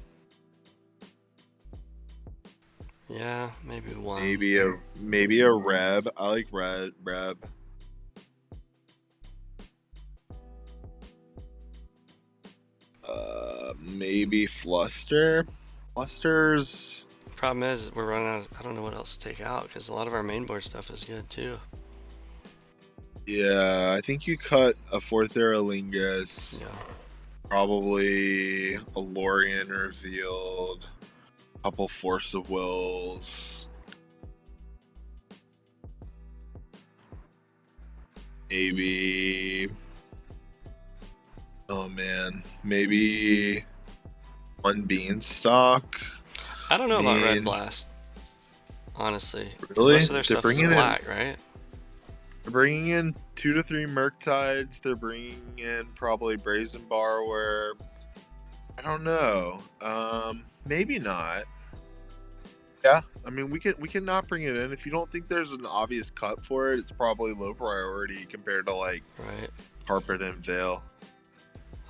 Yeah, maybe one. Maybe a Reb. I like Reb. Maybe Fluster. Fluster's. Problem is, we're running out. I don't know what else to take out because a lot of our main board stuff is good too. Yeah, I think you cut a fourth Aerolingus. Yeah. Probably a Lorien revealed. A couple Force of Wills. Maybe. Oh man. Maybe on Beanstalk. I don't know about Red mean, Blast, honestly. 'Cause Really? most of their They're stuff is bringing in- black, right? They're bringing in 2 to 3 Murktides. They're bringing in probably Brazen Borrower. I don't know. Maybe not. Yeah, I mean we can not bring it in if you don't think there's an obvious cut for it. It's probably low priority compared to like Right. Carpet and Veil.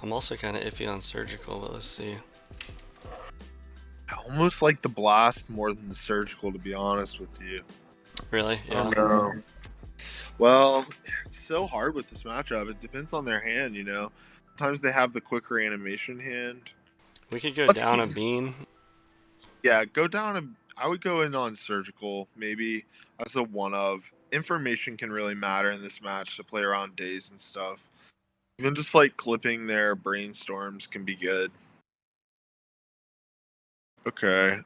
I'm also kind of iffy on Surgical, but let's see. I almost like the Blast more than the Surgical, to be honest with you. Really? I Yeah. don't know. Well, it's so hard with this matchup. It depends on their hand, you know. Sometimes they have the quicker animation hand. We could go Let's down a keep- bean. Yeah, go down. I would go in on Surgical, maybe as a one of. Information can really matter in this match to play around days and stuff. Even just like clipping their brainstorms can be good. Okay.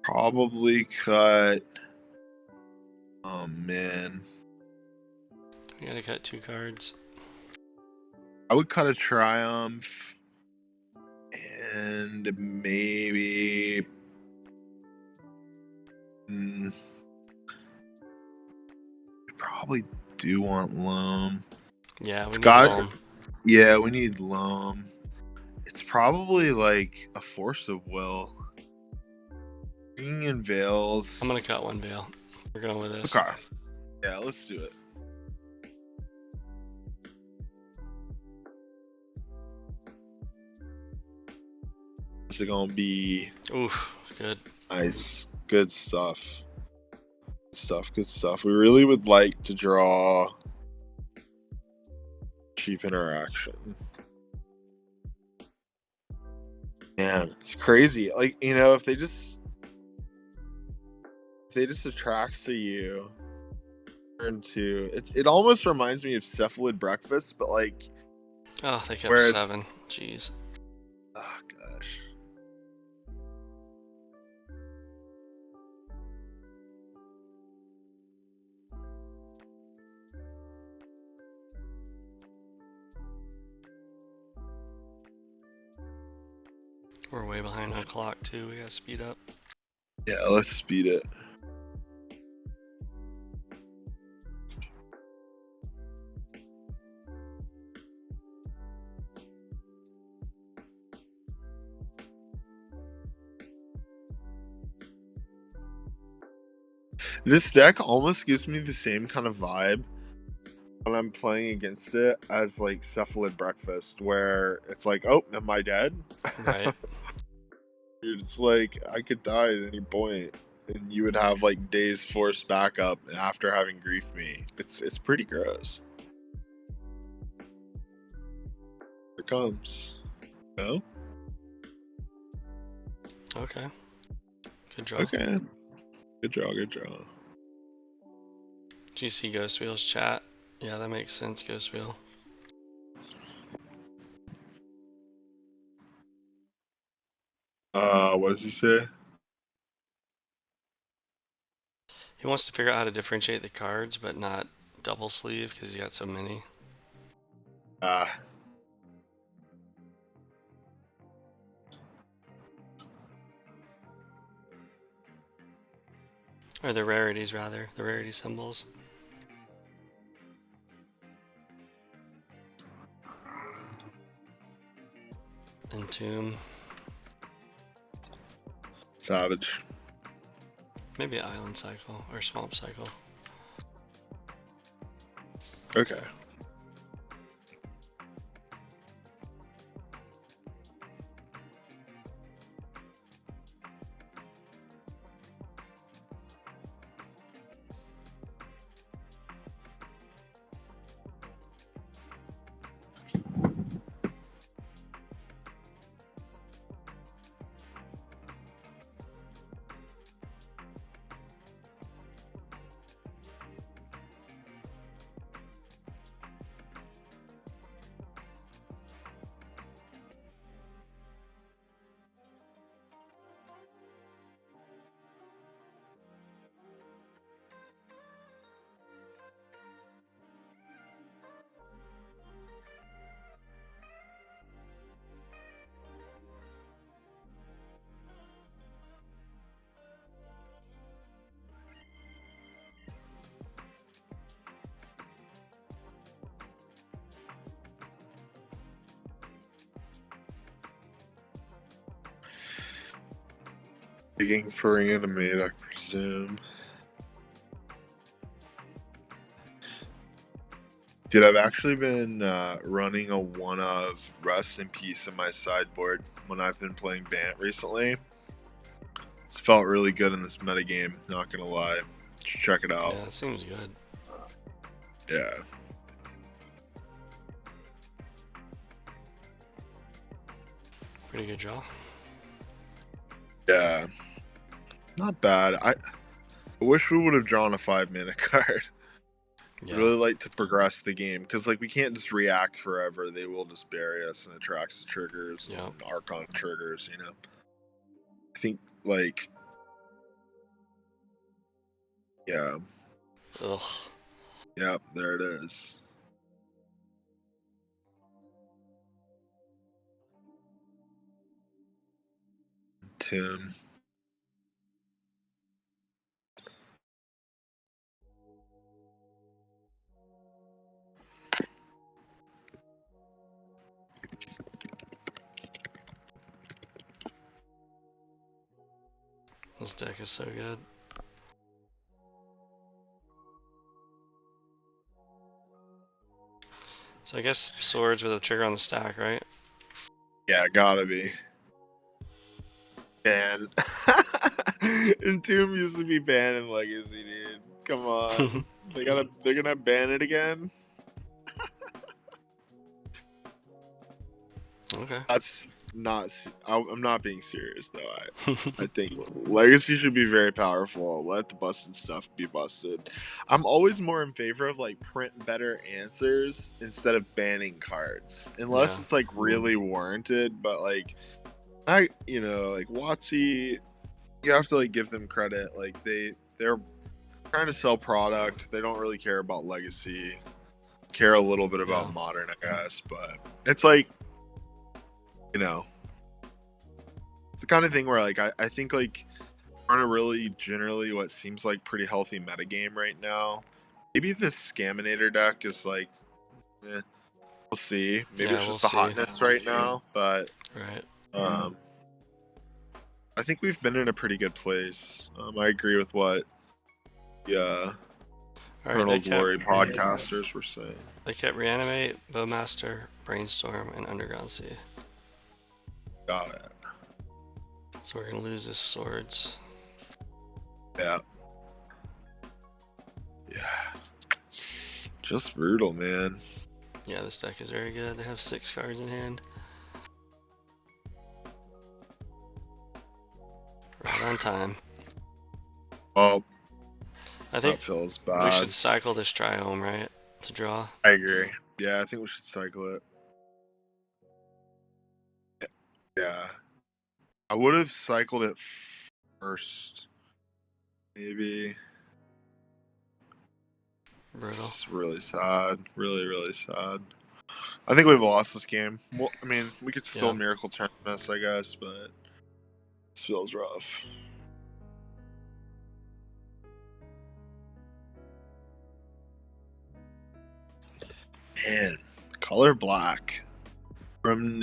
Probably cut. Oh man. We gotta cut 2 cards. I would cut a Triumph and maybe we probably do want Loam. Yeah, we need Scott- Loam. Yeah, we need Loam. It's probably like a Force of Will. Bringing in Veils. I'm gonna cut 1 Veil. We're going with this. Okay. Yeah, let's do it. Is it gonna be Oof, good. nice? Good stuff. Good stuff. We really would like to draw cheap interaction. Man, it's crazy. Like, you know, if they just attract to you, turn to it almost reminds me of Cephalid Breakfast, but like, Oh, they kept Whereas- 7. Jeez. oh gosh. We're way behind on clock too. We gotta speed up. Yeah, let's speed it. This deck almost gives me the same kind of vibe when I'm playing against it as like Cephalid Breakfast, where it's like, oh, am I dead? Right. Dude, it's like I could die at any point, and you would have like days forced backup after having grief me. It's pretty gross. Here it comes. No? Okay. Good draw. Okay. Good draw, good draw. Do you see Ghost Wheel's chat? Yeah, that makes sense, Ghost Wheel. What does he say? He wants to figure out how to differentiate the cards, but not double sleeve because he got so many. Or the rarities, rather. The rarity symbols. Entomb. Savage. Maybe Island Cycle or Swamp Cycle. Okay. Digging for Reanimate, I presume. Dude, I've actually been running a one of Rest in Peace in my sideboard when I've been playing Bant recently. It's felt really good in this metagame, not gonna lie. Just check it out. Yeah, it seems good. Yeah. Pretty good draw. Yeah. Not bad. I wish we would have drawn a 5-mana card. Yeah. Really like to progress the game because like we can't just react forever. They will just bury us and attracts the triggers, Yeah. and Archon triggers. You know, I think like yeah, Ugh. yeah, there it is. Tim. This deck is so good. So I guess swords with a trigger on the stack, right? Yeah, gotta be. Man, Entomb used to be banned in Legacy, dude. Come on, they're gonna ban it again. Okay. That's not. I'm not being serious though. I think Legacy should be very powerful. Let the busted stuff be busted. I'm always more in favor of like print better answers instead of banning cards, unless Yeah. it's like really warranted. But like, like WotC, you have to like give them credit. Like they're trying to sell product. They don't really care about Legacy. Care a little bit about Yeah. Modern, I guess, but it's like. It's the kind of thing where like I think like we're in a really generally what seems like pretty healthy metagame right now. Maybe this Scaminator deck is like we'll see. Maybe Yeah, it's we'll just the see. hotness right now, but Right. I think we've been in a pretty good place. I agree with what the All right, Eternal Glory podcasters were saying. They kept Reanimate, Bowmaster, Brainstorm, and Underground Sea. Got it. So we're gonna lose this swords. Yeah. Yeah. Just brutal, man. Yeah, this deck is very good. They have 6 cards in hand. Right on time. Oh, I think that feels bad. we should cycle this Triome, right? To draw. I agree. Yeah, I think we should cycle it. Yeah. I would have cycled it first. Maybe. Brutal. It's really sad. Really, really sad. I think we've lost this game. Well, I mean, we could still Yeah. miracle turn this, I guess, but this feels rough. Man, color black. From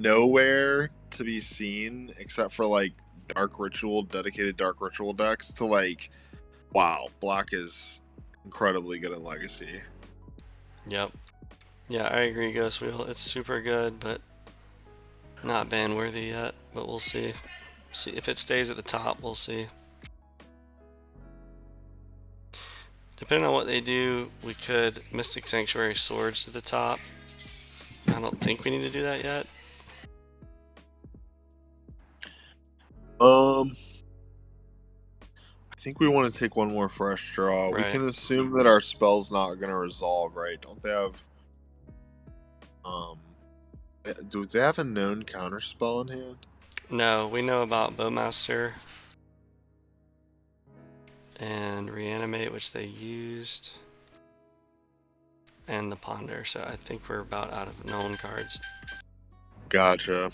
nowhere to be seen, except for like dedicated dark ritual decks, to like, wow, black is incredibly good in Legacy. Yep. Yeah, I agree, Ghost Wheel. It's super good, but not ban worthy yet. But we'll see. See if it stays at the top. We'll see. Depending on what they do, we could Mystic Sanctuary Swords to the top. I don't think we need to do that yet. I think we want to take one more fresh draw. Right. We can assume that our spell's not going to resolve, right? Don't they have do they have a known counterspell in hand? No, we know about Bowmaster and Reanimate, which they used, and the Ponder. So I think we're about out of known cards. Gotcha.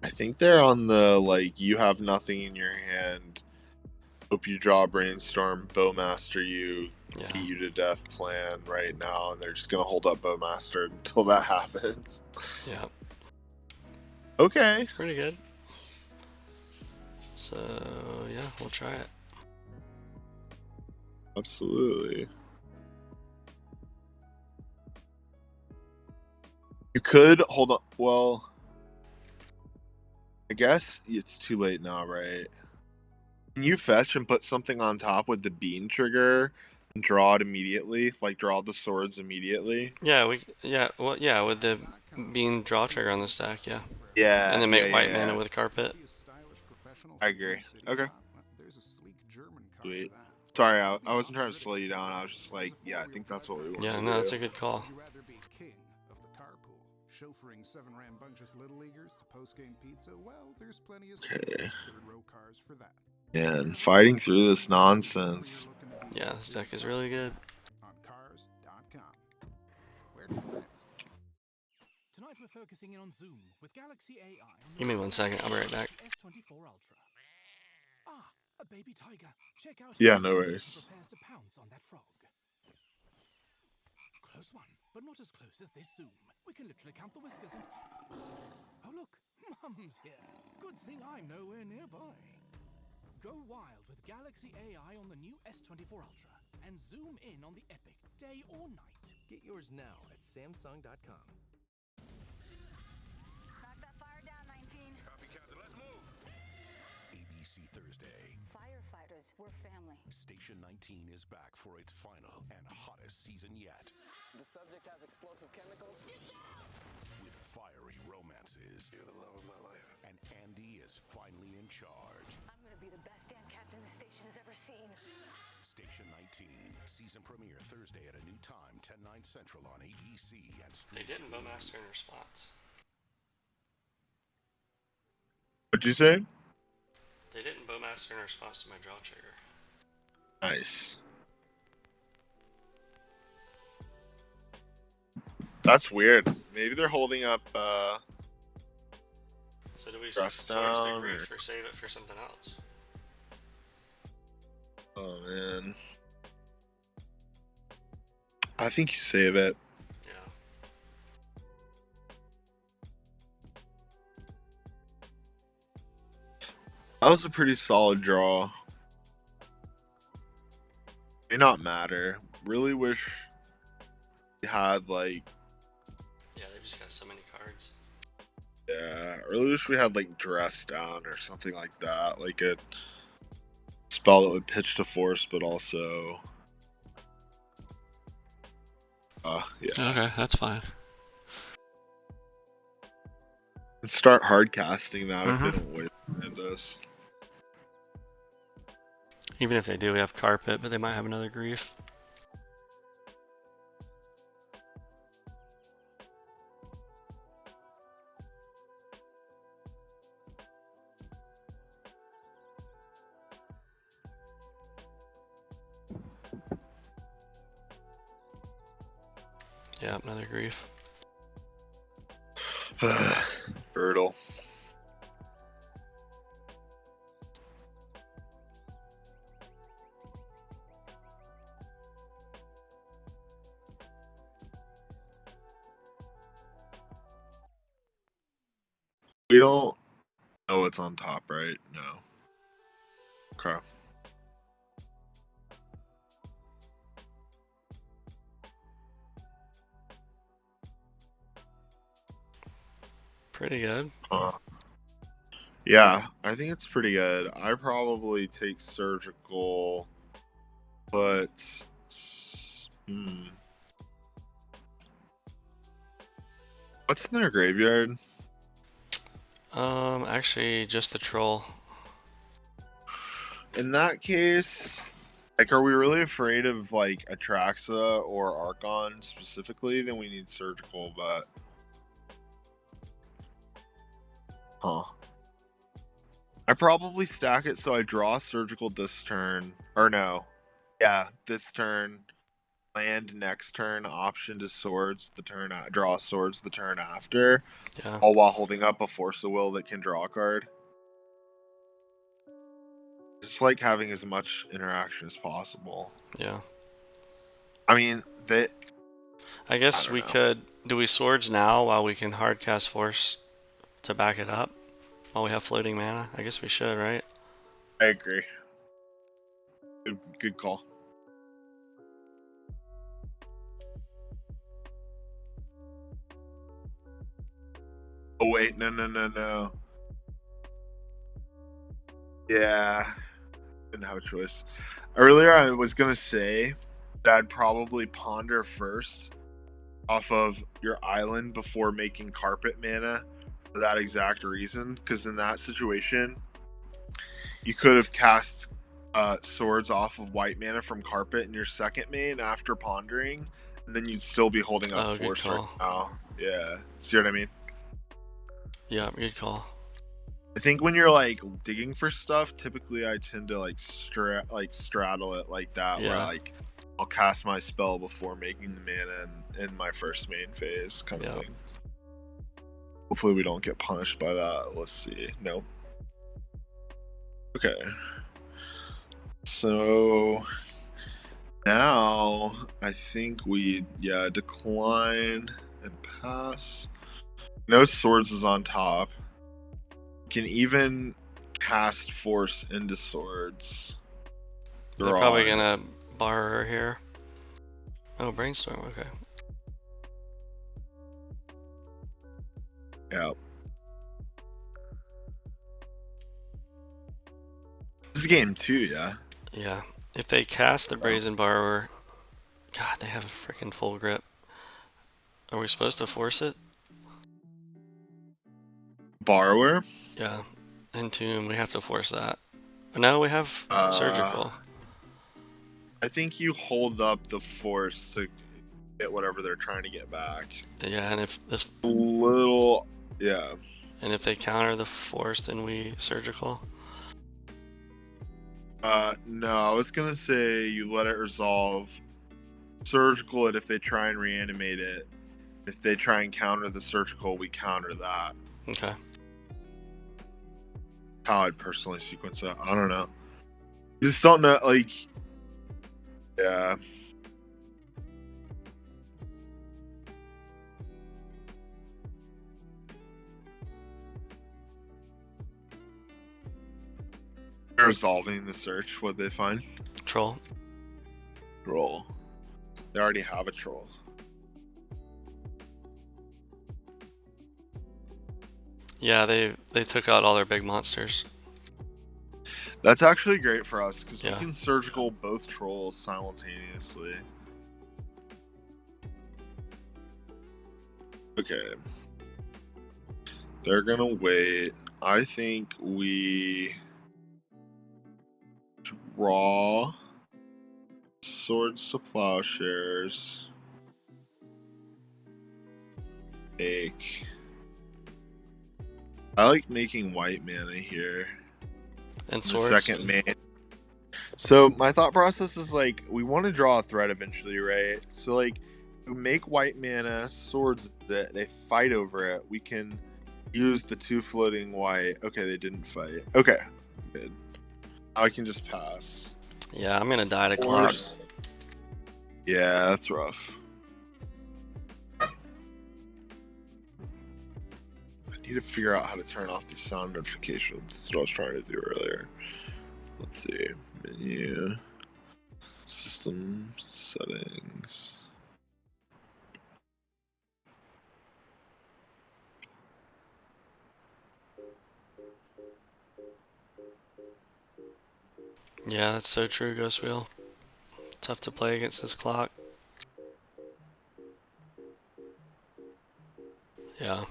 I think they're on the like you have nothing in your hand. Hope you draw Brainstorm, Bowmaster you, Yeah. beat you to death plan right now, and they're just gonna hold up Bowmaster until that happens. Yeah. Okay. Pretty good. So yeah, we'll try it. Absolutely. You could hold on. Well, I guess it's too late now, right? Can you fetch and put something on top with the bean trigger and draw it immediately? Like draw the swords immediately? Yeah, with the bean draw trigger on the stack, yeah. Yeah, And then yeah, make white yeah. mana with carpet. I agree. Okay. There's a sleek German car Sweet. for that. Sorry, I wasn't trying to slow you down. I was just like, yeah, I think that's what we want Yeah, to no, do. that's a good call. Would you rather be king of the carpool, chauffeuring 7 rambunctious little leaguers to post-game pizza? Well, there's plenty of Okay. third-row cars for that. Man, fighting through this nonsense. Yeah, this deck is really good. On cars.com. Where to next? Tonight we're focusing in on Zoom with Galaxy AI. Give me 1 second, I'll be right back. S24 Ultra. Ah, a baby tiger. Check out Yeah, how no he worries. prepares to pounce on that frog. Close one, but not as close as this Zoom. We can literally count the whiskers and... Oh look, Mum's here. Good thing I'm nowhere nearby. Go wild with Galaxy AI on the new S24 Ultra and zoom in on the epic day or night. Get yours now at Samsung.com. Knock that fire down, 19. Copy, Captain. Let's move. ABC Thursday. Firefighters, we're family. Station 19 is back for its final and hottest season yet. The subject has explosive chemicals. With fiery romances. You're the love of my life. And Andy is finally in charge. I'm gonna be the best damn captain the station has ever seen. Station 19. Season premiere Thursday at a new time, 10/9 Central on ABC and They didn't Bowmaster in response. What'd you say? They didn't Bowmaster in response to my draw trigger. Nice. That's weird. Maybe they're holding up, So do we Dress switch the down grief or save it for something else? Oh, man. I think you save it. Yeah. That was a pretty solid draw. May not matter. Really wish we had, like... Yeah, they've just got so many cards. Yeah, I really wish we had, like, Dress Down or something like that. Like a spell that would pitch to force, but also... yeah. Okay, that's fine. And start hard casting that if they don't wait behind us. Even if they do, we have carpet, but they might have another grief. Yeah, another grief. Brutal. We don't know what's on top, right? No. Okay. Pretty good. Yeah, I think it's pretty good. I probably take surgical, but what's in their graveyard? Actually, just the troll. In that case, like, are we really afraid of like Atraxa or Archon specifically? Then we need surgical, but I probably stack it so I draw surgical this turn. Or no. Yeah, this turn. Land next turn, option to swords the turn draw swords the turn after. Yeah. All while holding up a Force of Will that can draw a card. Just like having as much interaction as possible. Yeah. I mean, I guess we could. Do we swords now while we can hardcast force to back it up while we have floating mana? I guess we should, right? I agree. Good call. Oh wait, no. Yeah, didn't have a choice. Earlier, I was gonna say that I'd probably ponder first off of your island before making carpet mana for that exact reason. Because in that situation, you could have cast swords off of white mana from carpet in your second main after pondering, and then you'd still be holding up Oh, good force right call. now. Yeah, see what I mean? Yeah, good call. I think when you're like digging for stuff, typically I tend to like straddle it like that, where Yeah. like I'll cast my spell before making the mana in my first main phase, kind of Yeah. thing. Hopefully we don't get punished by that. Let's see. No. Okay. So now I think we decline and pass. No swords is on top. Can even cast force into swords. They're probably gonna bar her here. Oh, brainstorm. Okay. Yeah. This is game 2, yeah. Yeah. If they cast the Brazen Borrower, God, they have a freaking full grip. Are we supposed to force it? Borrower? Yeah. Entomb, we have to force that. No, we have surgical. I think you hold up the force to get whatever they're trying to get back. Yeah, and if this little, yeah. And if they counter the force, then we surgical. No, I was gonna say you let it resolve. Surgical it if they try and reanimate it. If they try and counter the surgical, we counter that. Okay. How I'd personally sequence it. I don't know. You just don't know, like, yeah. They're resolving the search. What'd they find? Troll. Troll. They already have a troll. Yeah, they took out all their big monsters. That's actually great for us because Yeah. we can surgical both trolls simultaneously. Okay. They're gonna wait. I think we draw swords to plowshares. Make. I like making white mana here. And The swords. second main. So my thought process is like we want to draw a threat eventually, right? So like we make white mana, swords that they fight over it. We can use the 2 floating white. Okay, they didn't fight. Okay, good. I can just pass. Yeah, I'm gonna die to clock. Yeah, that's rough. I need to figure out how to turn off these sound notifications. That's what I was trying to do earlier. Let's see. Menu. System settings. Yeah, that's so true, Ghost Wheel. Tough to play against this clock. Yeah.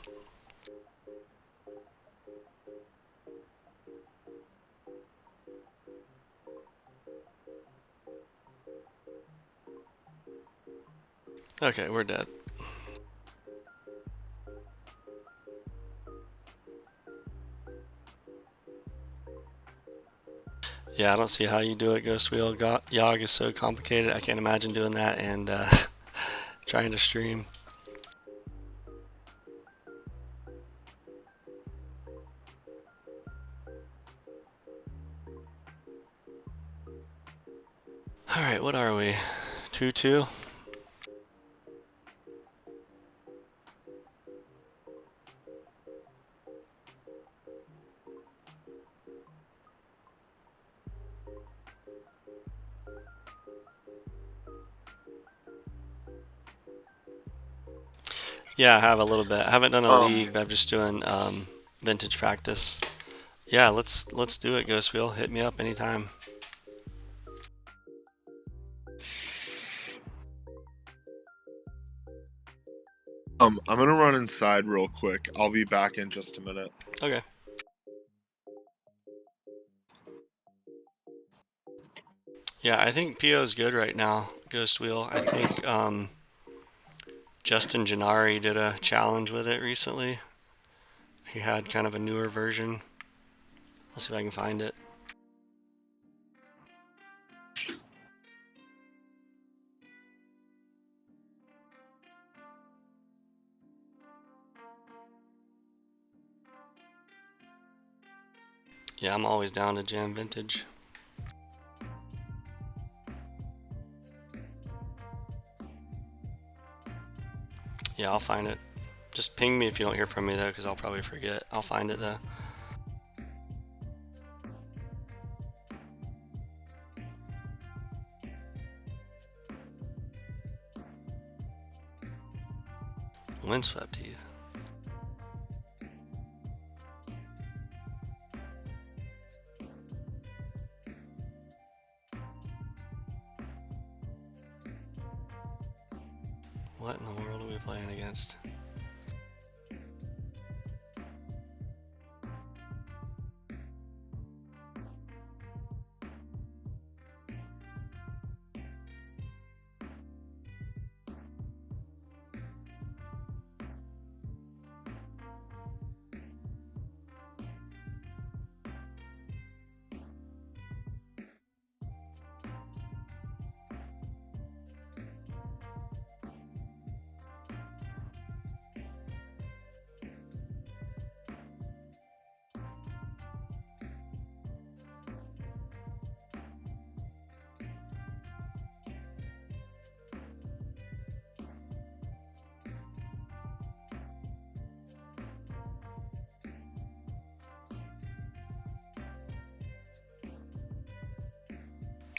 Okay, we're dead. Yeah, I don't see how you do it, Ghost Wheel. Yogg is so complicated. I can't imagine doing that and trying to stream. Alright, what are we? 2-2? Yeah, I have a little bit. I haven't done a Um, league, but I'm just doing vintage practice. Yeah, let's do it, Ghost Wheel. Hit me up anytime. I'm gonna run inside real quick. I'll be back in just a minute. Okay. Yeah, I think PO is good right now, Ghost Wheel. I think Justin Gennari did a challenge with it recently. He had kind of a newer version. I'll see if I can find it. Yeah, I'm always down to jam vintage. Yeah, I'll find it. Just ping me if you don't hear from me, though, because I'll probably forget. I'll find it, though. Windswept teeth. What in the world are we playing against?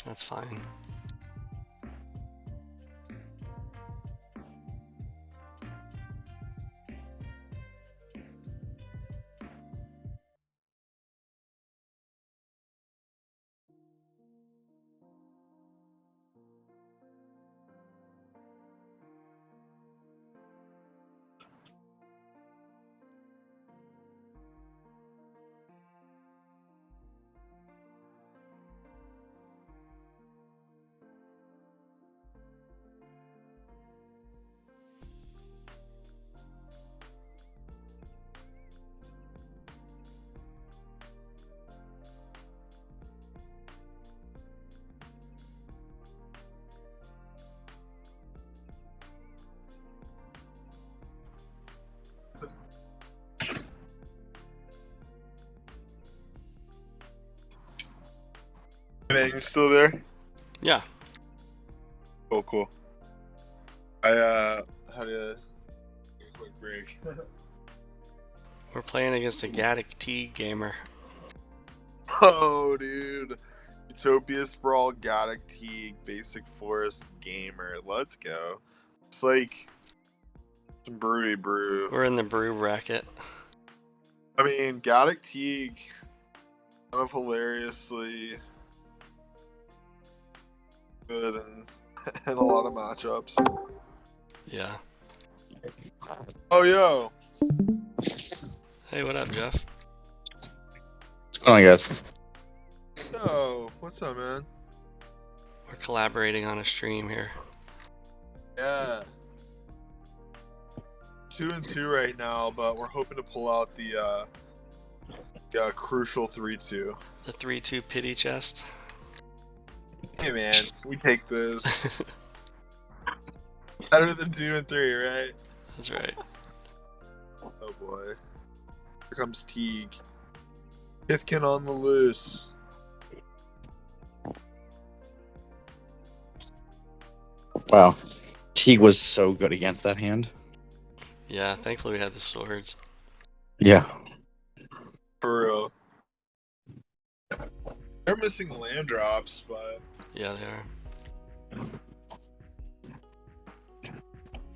That's fine. Hey, you still there? Yeah. Cool. I had a quick break. We're playing against a Gaddick T gamer. Oh, dude. Utopia Sprawl, Gaddick Teague, Basic Forest Gamer. Let's go. It's like some brew. We're in the brew bracket. I mean, Gaddick Teague, kind of hilariously good in a lot of matchups. Yeah. Oh, yo. Hey, what up, Jeff? What's going on, guys? Yo, what's up, man? We're collaborating on a stream here. Yeah. 2-2 right now, but we're hoping to pull out the crucial 3-2. The 3-2 pity chest. Hey, man, we take this. Better than 2-3, right? That's right. Oh boy. Here comes Teague. Tifkin on the loose. Wow. Teague was so good against that hand. Yeah, thankfully we had the swords. Yeah. For real. They're missing land drops, but... Yeah, they are.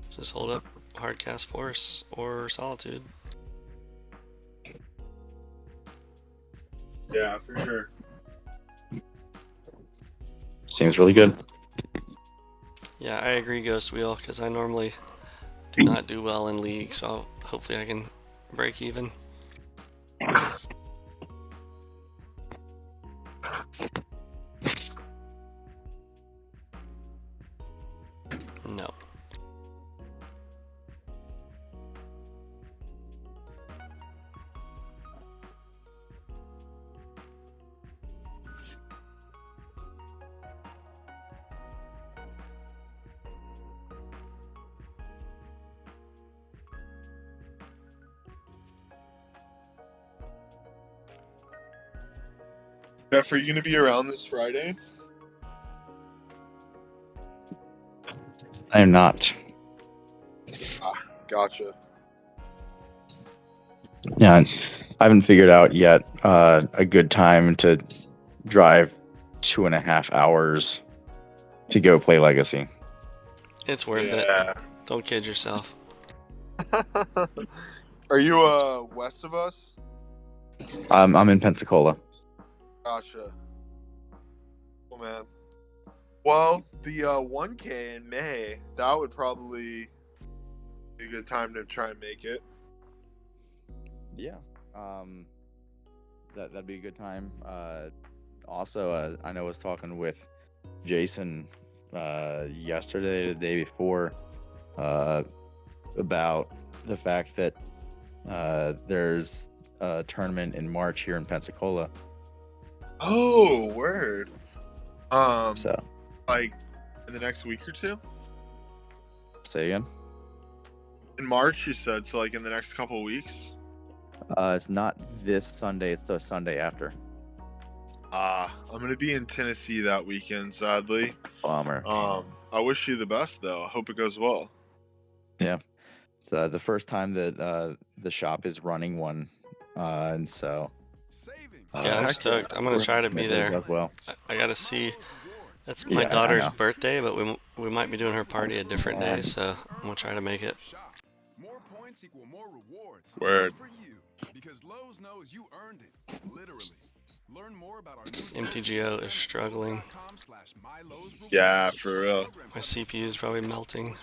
Just hold up Hardcast Force or Solitude. Yeah, for sure. Seems really good. Yeah, I agree, Ghost Wheel, because I normally do not do well in League, so hopefully I can break even. No. Jeff, are you going to be around this Friday? I am not. Gotcha. Yeah, I haven't figured out yet a good time to drive 2.5 hours to go play Legacy. It's worth it. Yeah. Don't kid yourself. Are you west of us? I'm in Pensacola. Gotcha. Oh man. Well, the 1K in May, that would probably be a good time to try and make it. Yeah. That'd be a good time. Also, I know I was talking with Jason yesterday, the day before, about the fact that there's a tournament in March here in Pensacola. Oh, word. So, Like in the next week or two? say again? In March, you said, so like in the next couple of weeks? It's not this Sunday, it's the Sunday after. I'm gonna be in Tennessee that weekend, sadly. Bummer. I wish you the best though. I hope it goes well. Yeah. It's the first time that the shop is running one, and so Yeah, I'm heck stoked. yeah. I'm gonna try to be Maybe it there. does well. I gotta see. That's my Yeah, I daughter's know. birthday, but we might be doing her party a different day, so I'm gonna try to make it. More points equal more rewards. Word. Just for you. Because Lowe's knows you earned it. Literally. Learn more about our new MTGO is struggling. Yeah, for real. My CPU is probably melting.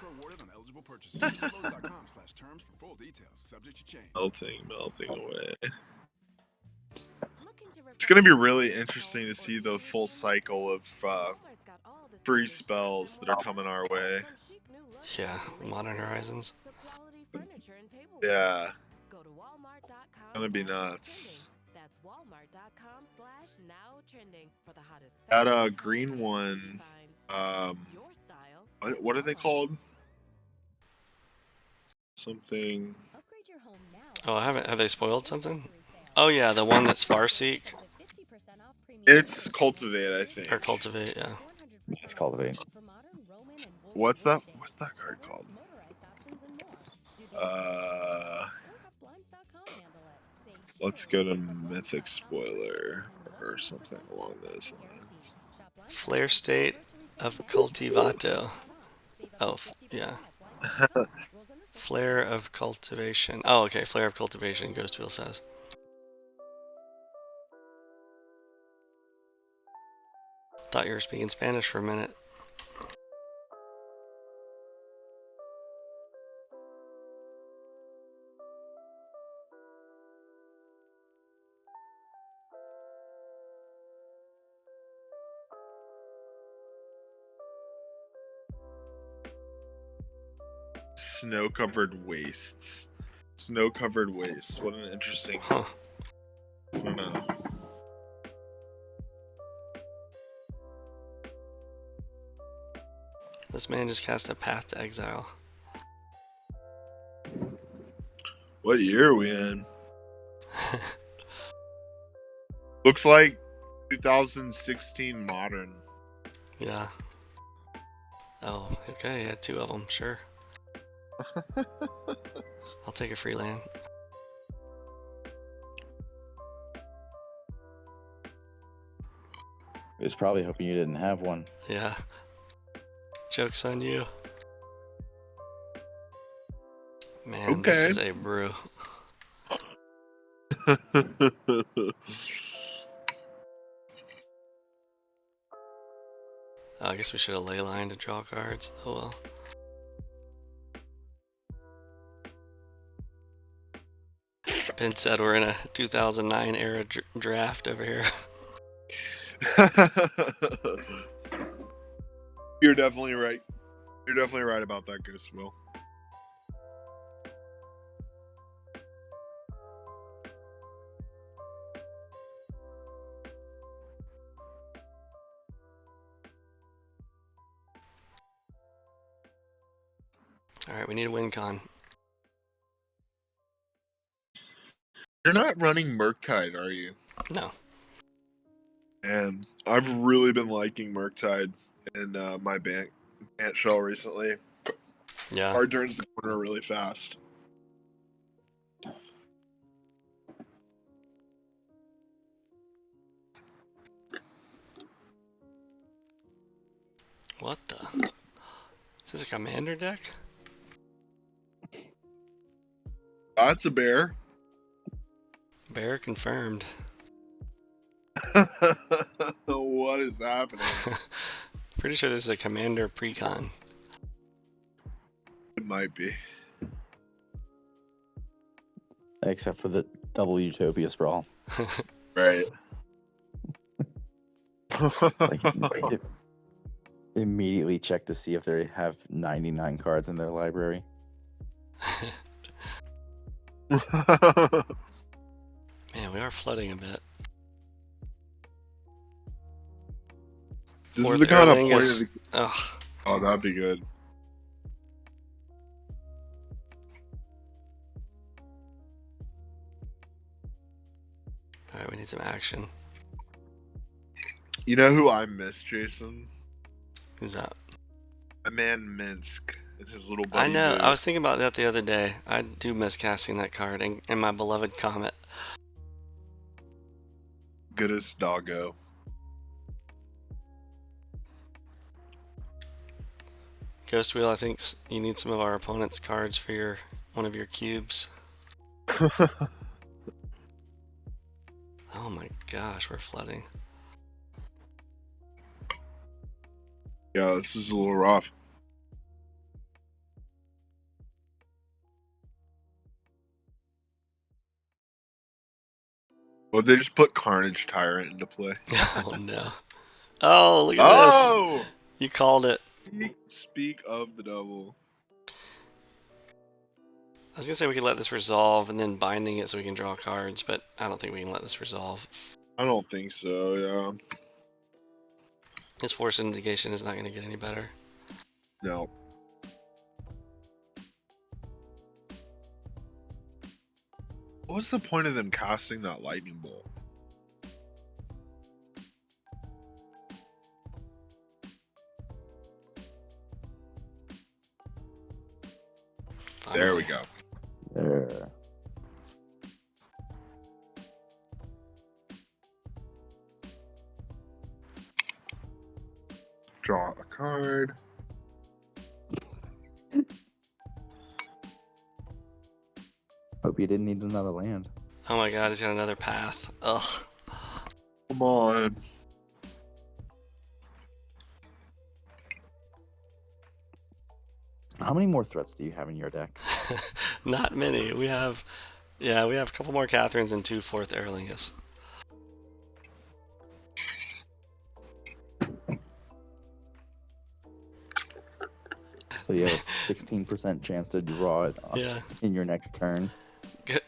Melting away. It's gonna be really interesting to see the full cycle of free spells that are coming our way. Yeah, Modern Horizons. Yeah. Gonna be nuts. That's walmart.com/now-trending for the hottest That green one, what are they called? Something. Oh, I haven't. Have they spoiled something? Oh yeah, the one that's Farseek. It's Cultivate, I think. Or Cultivate, yeah. It's Cultivate. What's that card called? Let's go to Mythic Spoiler or something along those lines. Flare State of Cultivato. Oh, yeah. Flare of Cultivation. Oh, okay. Flare of Cultivation, Ghostwheel says. Thought you were speaking Spanish for a minute. Snow-covered wastes. Snow-covered wastes. What an interesting. Huh. I don't know. This man just cast a Path to Exile. What year are we in? Looks like 2016 modern. Yeah. Oh, okay. Yeah, 2 of them. Sure. I'll take a free land. He was probably hoping you didn't have one. Yeah. Joke's on you. And this Okay. is a brew. I guess we should have ley line to draw cards. Oh well. Ben said we're in a 2009 era draft over here. You're definitely right. You're definitely right about that, Ghost Will. Alright, we need a win con. You're not running Murktide, are you? No. And I've really been liking Murktide in my Bant shell recently. Yeah. Card turns the corner really fast. What the? Is this a commander deck? That's a bear. Bear confirmed. What is happening? Pretty sure this is a commander precon. It might be. Except for the double Utopia sprawl. Right. Like, immediately check to see if they have 99 cards in their library. Man, we are flooding a bit. This Fourth is the kind of Erling point is... of the... Ugh. Oh, that'd be good. Alright, we need some action. You know who I miss, Jason? Who's that? My man Minsk. It's his little buddy. I know. dude. I was thinking about that the other day. I do miss casting that card and my beloved Comet. Goodest doggo. Ghost Wheel, I think you need some of our opponent's cards for one of your cubes. Oh my gosh, we're flooding. Yeah, this is a little rough. Well, they just put Carnage Tyrant into play. Oh no. Oh, look at Oh! this. You called it. Speak of the devil. I was gonna say we could let this resolve and then binding it so we can draw cards, but I don't think we can let this resolve. I don't think so, yeah. His force indication is not gonna get any better. No. What's the point of them casting that lightning bolt? There we go. There. Draw a card. Hope you didn't need another land. Oh my god, he's got another path. Ugh. Come on. How many more threats do you have in your deck? Not many. We have a couple more Catherines and 2 fourth Erlingus. So you have a 16% chance to draw it in your next turn.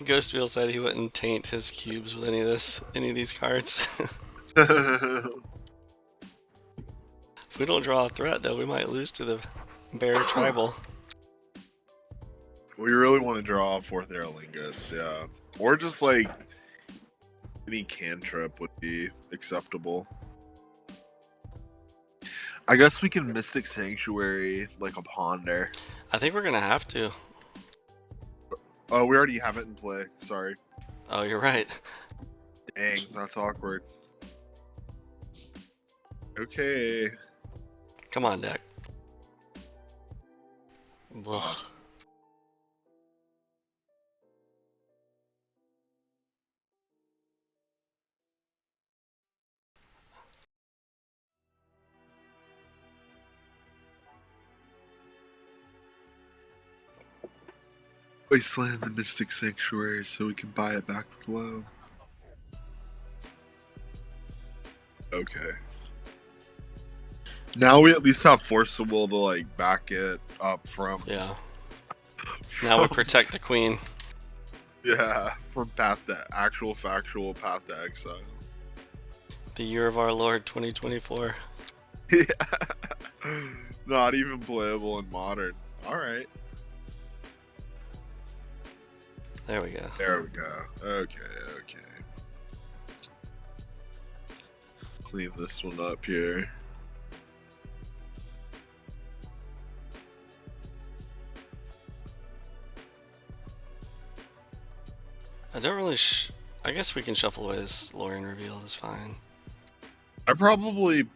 Ghost Wheel said he wouldn't taint his cubes with any of these cards. If we don't draw a threat, though, we might lose to the Bear Tribal. We really want to draw a fourth Aerolingus, yeah. Or just like any cantrip would be acceptable. I guess we can Mystic Sanctuary like a Ponder. I think we're gonna have to. Oh, we already have it in play. Sorry. Oh, you're right. Dang, that's awkward. Okay. Come on, deck. Ugh. Wasteland the Mystic Sanctuary so we can buy it back with loan. Okay. Now we at least have Force the Will to like back it up from. Yeah. Now we protect the queen. Yeah, from path to actual factual path to exile. The year of our Lord 2024. Yeah. Not even playable in modern. Alright. There we go. There we go. Okay. Clean this one up here. I don't really I guess we can shuffle away this Lorien reveal. It's fine. I probably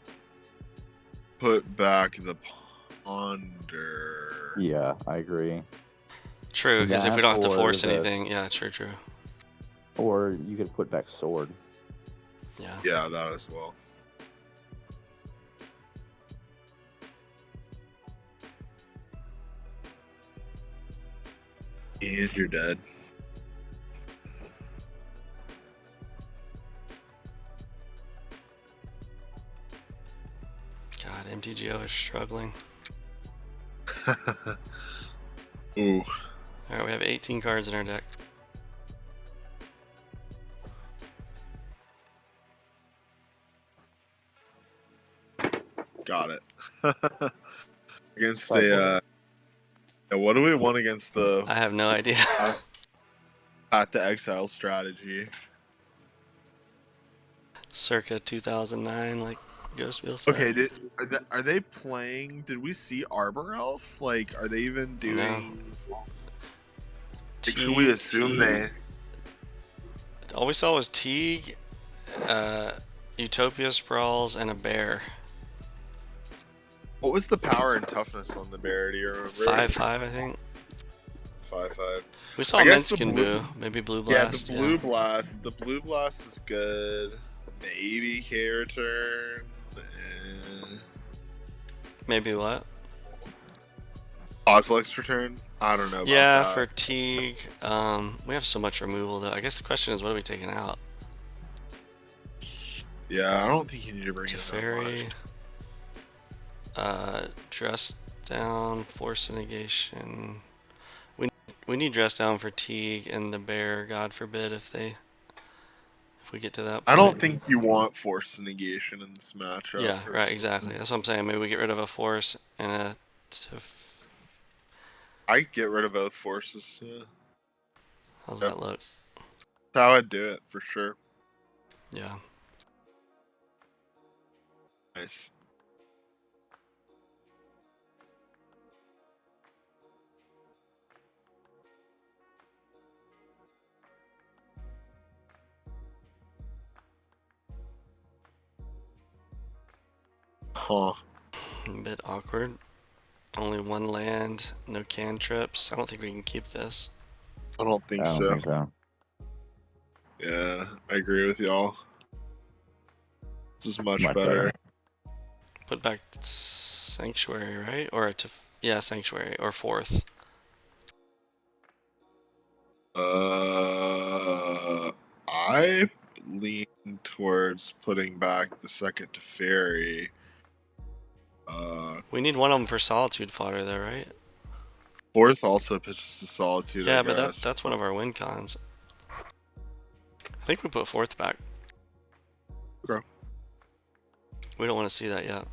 put back the Ponder. Yeah, I agree. True, because if we don't have to That force or the- anything, yeah, true. Or you could put back sword. Yeah. Yeah, that as well. And you're dead. God, MTGO is struggling. Ooh. Alright, we have 18 cards in our deck. Got it. Against a what do we want against the I have no idea. at the exile strategy? Circa 2009, like Ghost Wheel said. Okay, are they playing? Did we see Arbor Elf? Like, are they even doing? Should we assume they? All we saw was Teague, Utopia Sprawls, and a bear. What was the power and toughness on the bear? Do you remember? 5/5, I think. 5/5. We saw I guess Minskin Boo, maybe Blue Blast. Yeah, the Blue Blast. The Blue Blast is good. Maybe K return. Maybe what? Ozlex return. I don't know. About Yeah, that. for Teague. We have so much removal though. I guess the question is, what are we taking out? Yeah, I don't think you need to bring in Teferi. Dress down, force negation. We need dress down for Teague and the bear. God forbid if we get to that point. I don't think you want force negation in this matchup. Yeah, right, exactly. That's what I'm saying. Maybe we get rid of a force and a. I get rid of both forces. Yeah. How's that look? That's how I'd do it for sure. Yeah. Nice. Huh. A bit awkward. Only one land, no cantrips. I don't think we can keep this. I don't think I don't think so. Yeah, I agree with y'all. This is much Much better. Put back Sanctuary, right? Or yeah, Sanctuary or fourth. I lean towards putting back the second to Fairy. We need one of them for Solitude fodder, though, right? Fourth also pitches to Solitude. Yeah, I but guess. that's one of our win cons. I think we put fourth back. Okay. We don't want to see that yet.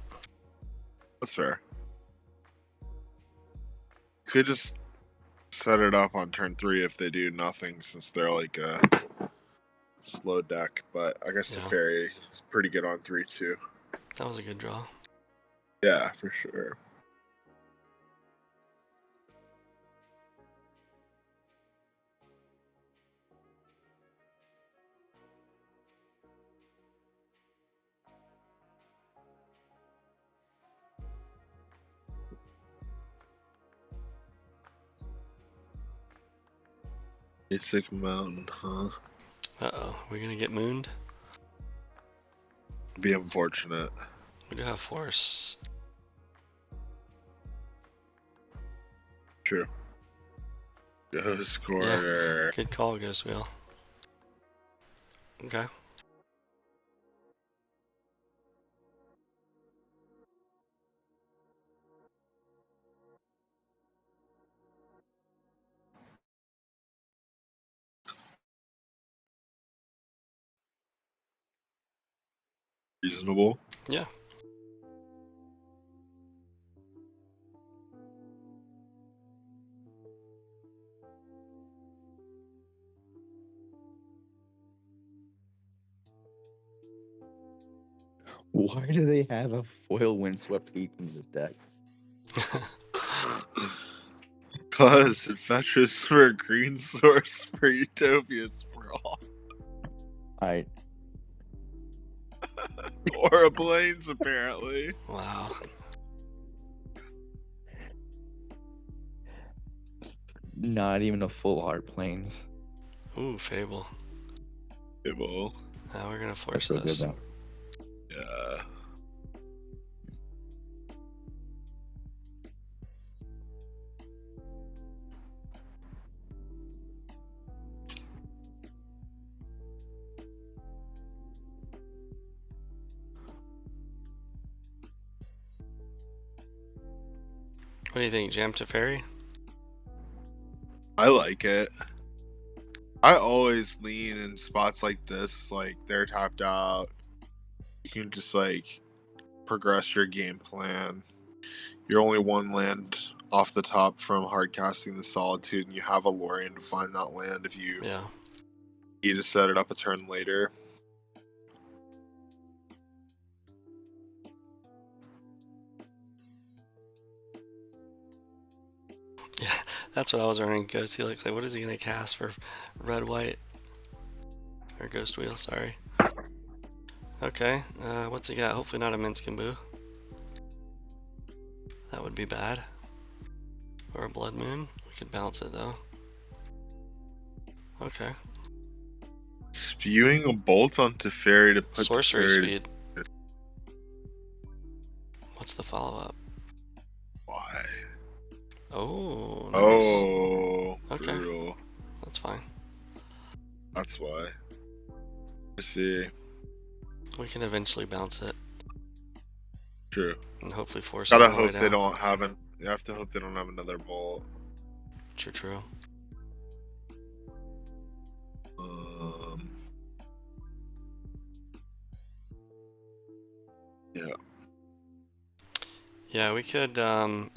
That's fair. Could just set it up on turn 3 if they do nothing, since they're like a slow deck. But I guess the Fairy is pretty good on 3 too. That was a good draw. Yeah, for sure. Basic Mountain, huh? Uh-oh. We're going to get mooned? Be unfortunate. We do have force. True. Ghost Quarter. Good call, Ghost Wheel. Okay. Reasonable. Yeah. Why do they have a foil windswept heath in this deck? Cause it fetches for a green source for Utopia Sprawl. I Or a Blaine's, apparently. Wow. not even a full art planes. Ooh, Fable. Fable. Now we're gonna force That's so this. good though. Yeah. What do you think, Jam to Fairy? I like it. I always lean in spots like this, like they're tapped out. You can just like progress your game plan. You're only one land off the top from hardcasting the Solitude, and you have a Lorien to find that land if you Yeah. need to set it up a turn later. Yeah, that's what I was wondering. Ghost Helix, like, what is he gonna cast for red, white, or Ghost Wheel? Sorry. Okay, what's he got? Hopefully not a Minskamboo. That would be bad. Or a Blood Moon. We could bounce it though. Okay. Spewing a bolt onto Fairy to put Sorcery Teferi speed. What's the follow-up? Why? Oh, nice. Oh, Okay. brutal. That's fine. That's why. I see. We can eventually bounce it True. and hopefully force it Gotta on the way hope they down. don't have an. You have to hope they don't have another bolt. True. Yeah. Yeah, we could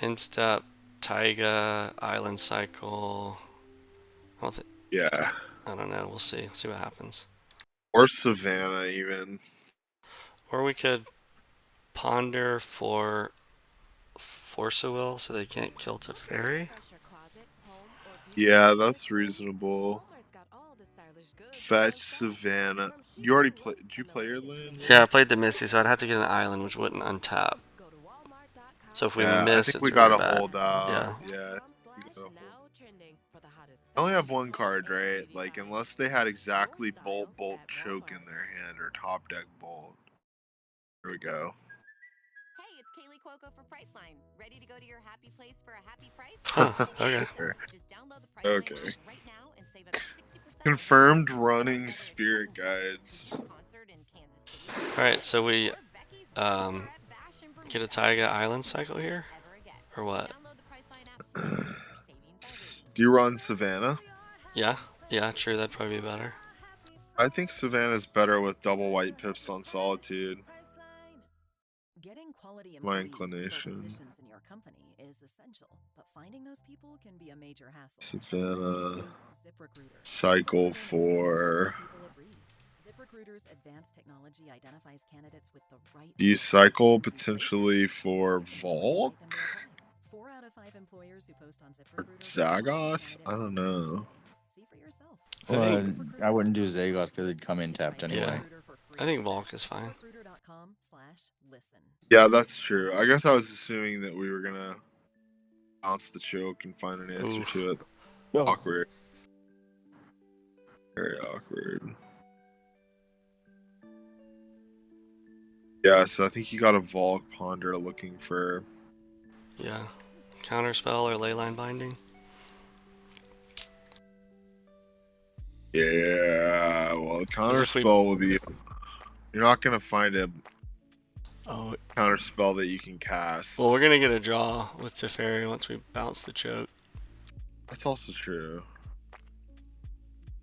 instep Taiga, Island Cycle. Yeah. I don't know. We'll see. See what happens. Or Savannah, even. Or we could ponder for Force a Will so they can't kill Teferi. Yeah, that's reasonable. Fetch Savannah. You already played. Did you play your land? Yeah, I played the Misty, so I'd have to get an island, which wouldn't untap. So if we Yeah, miss, I think it's we really gotta bad. hold out. Yeah. Yeah. I only have one card, right? Like, unless they had exactly Bolt, Choke in their hand, or Top Deck Bolt. Here we go. Hey, it's Kaylee Cuoco for Priceline. Ready to go to your happy place for a happy price? Huh, okay. Sure. Just download the Priceline Okay. app right now and save up to 60%. Confirmed running Spirit Guides. Alright, so we get a Taiga Island Cycle here? Or what? Do you run Savannah? Yeah, true, that'd probably be better. I think Savannah's better with double white pips on Solitude. Getting quality My employees to fill inclination. positions in your company is essential, but finding those people can be a major hassle. Savannah. Use ZipRecruiter. Cycle for. ZipRecruiter's advanced technology identifies candidates with the right. You cycle potentially for Volk? 4 out of 5 employers who post on Or ZipRecruiter. Zagoth? I don't know. See for yourself. Well, I wouldn't do Zagoth because it'd come in tapped anyway. I think Volk is fine. Yeah, that's true. I guess I was assuming that we were gonna bounce the choke and find an answer to it. Oh. Awkward. Very awkward. Yeah, so I think you got a Volk Ponder looking for. Yeah. Counterspell or Leyline Binding? Yeah, well, the counter if we- spell will be. You're not gonna find a Oh, counter spell that you can cast. well, we're gonna get a draw with Teferi once we bounce the choke. That's also true.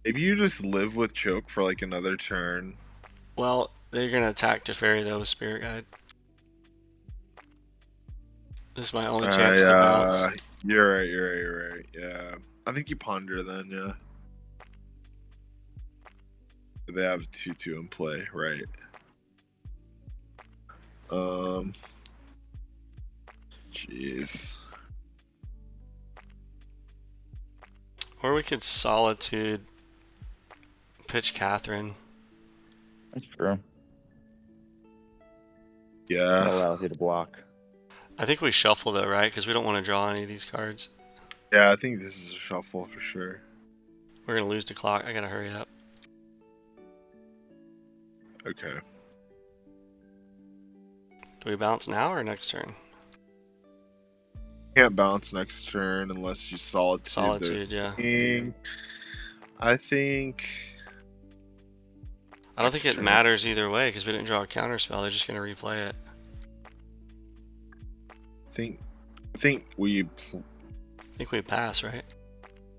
Maybe you just live with choke for like another turn. Well, they're gonna attack Teferi though with Spirit Guide. This is my only chance to bounce. You're right. Yeah. I think you ponder then, yeah. They have 2/2 in play, right? Jeez. Or we could Solitude, pitch Catherine. That's true. Yeah. That allows you to block. I think we shuffle though, right? Because we don't want to draw any of these cards. Yeah, I think this is a shuffle for sure. We're gonna lose the clock. I gotta hurry up. Okay. Do we bounce now or next turn? Can't bounce next turn unless you solitude. Solitude, yeah. I think. I don't think it matters either way because we didn't draw a counter spell. They're just gonna replay it. I think we. I think we pass, right?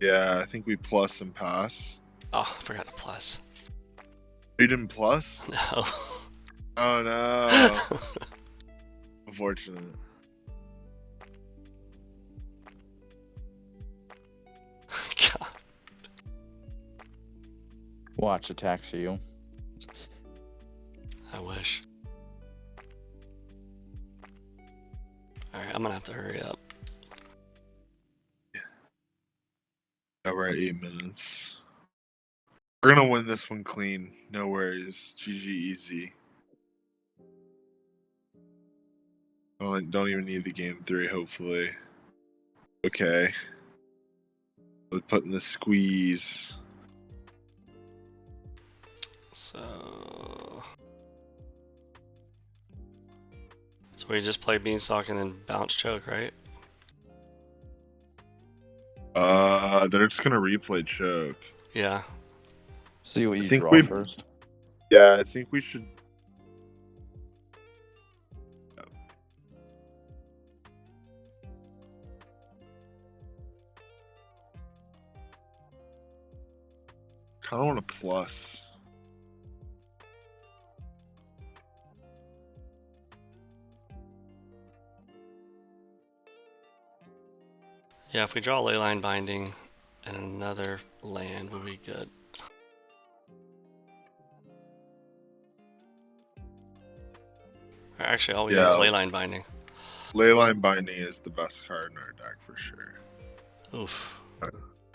Yeah, I think we plus and pass. Oh, I forgot the plus. You didn't plus? No. Oh no. Unfortunate. God. Watch attacks you. I wish. Alright, I'm gonna have to hurry up. Yeah, we're at 8 minutes. We're gonna win this one clean. No worries. GG easy. Don't even need the game 3, hopefully. Okay. Let's put in the squeeze. So we just play Beanstalk and then bounce choke, right? They're just gonna replay choke. Yeah. See what you think draw first. Yeah, I think we should. Kind of want a plus. Yeah, if we draw Leyline Binding and another land would be good. Or actually, all we need is Leyline Binding. Leyline Binding is the best card in our deck for sure. Oof.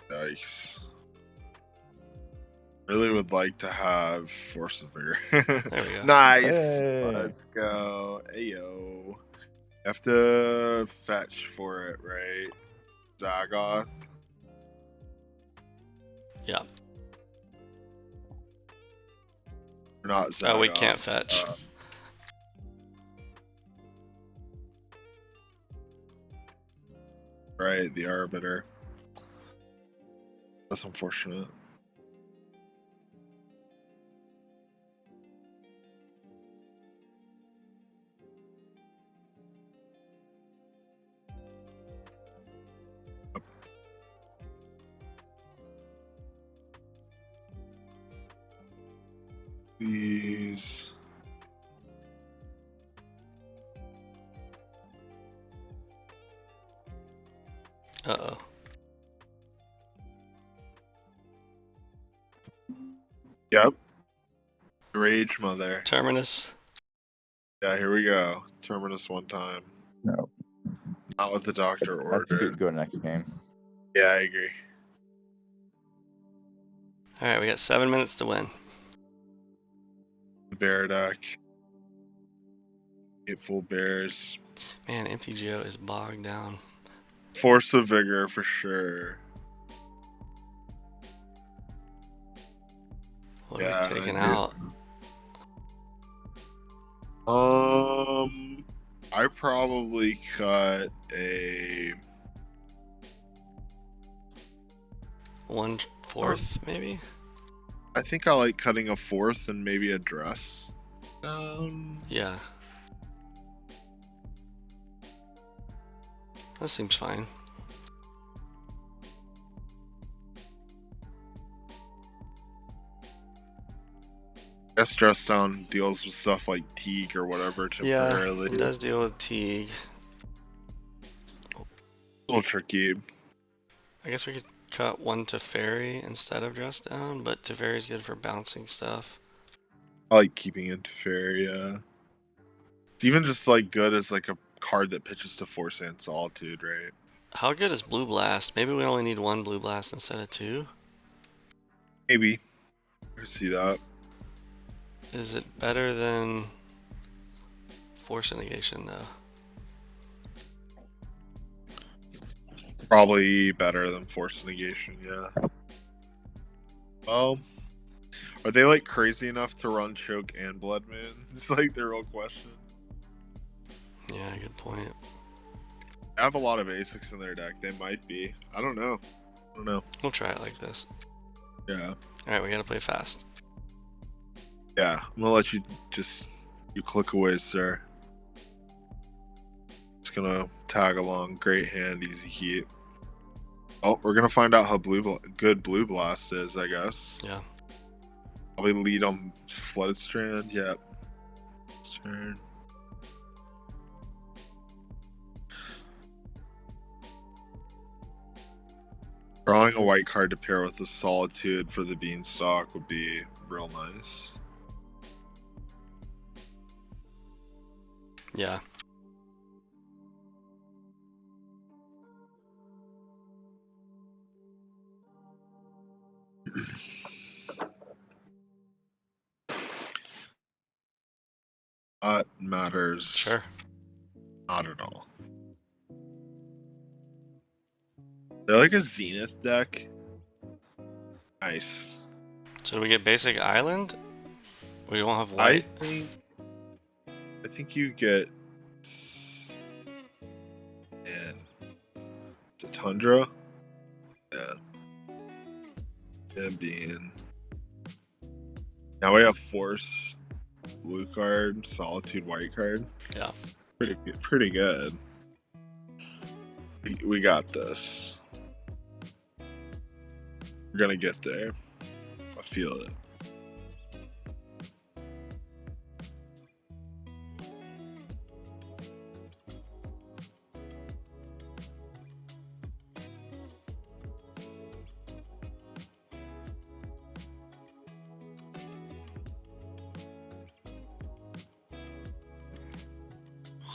Nice. Really would like to have Force of Vigor. There we go. Nice. Hey. Let's go. Ayo. Have to fetch for it, right? Zagoth. Yeah. Not Zagoth. Oh, we can't fetch. Right, the Arbiter. That's unfortunate. Please. Uh-oh. Yep. Rage Mother. Terminus. Yeah, here we go. Terminus one time. No. Not with the Doctor That's a Order. good go next game. Yeah, I agree. Alright, we got 7 minutes to win. The Bear deck. 8 full bears. Man, Empty Geo is bogged down. Force of Vigor for sure. What are we taking out? I probably cut a 1/4, maybe? I think I like cutting a fourth and maybe a dress down. Yeah. That seems fine. I guess dress down deals with stuff like teague or whatever Yeah, temporarily. it does deal with teague. A little tricky. I guess we could cut one Teferi instead of dress down, but Teferi's good for bouncing stuff. I like keeping it fair, yeah. It's even just like good as like a card that pitches to Force and Solitude, right? How good is Blue Blast? Maybe we only need one Blue Blast instead of two? Maybe. I see that. Is it better than Force Negation, though? Probably better than Force Negation, yeah. Are they like crazy enough to run Choke and Blood Moon? It's like the real question. Yeah, good point. They have a lot of Asics in their deck. They might be. I don't know. We'll try it like this. Yeah. Alright, we gotta play fast. Yeah. I'm gonna let you click away, sir. Just gonna tag along. Great hand, easy heat. Oh, we're gonna find out how good Blue Blast is, I guess. Yeah. Probably lead on Flooded Strand. Yep. Turn. Drawing a white card to pair with the Solitude for the Beanstalk would be real nice. Yeah. That matters. Sure. Not at all. They're like a Zenith deck. Nice. So do we get basic island? We won't have white. I think you get the Tundra. Yeah. And being. Now we have Force blue card, Solitude white card. Yeah. Pretty good. We got this. We're gonna get there. I feel it.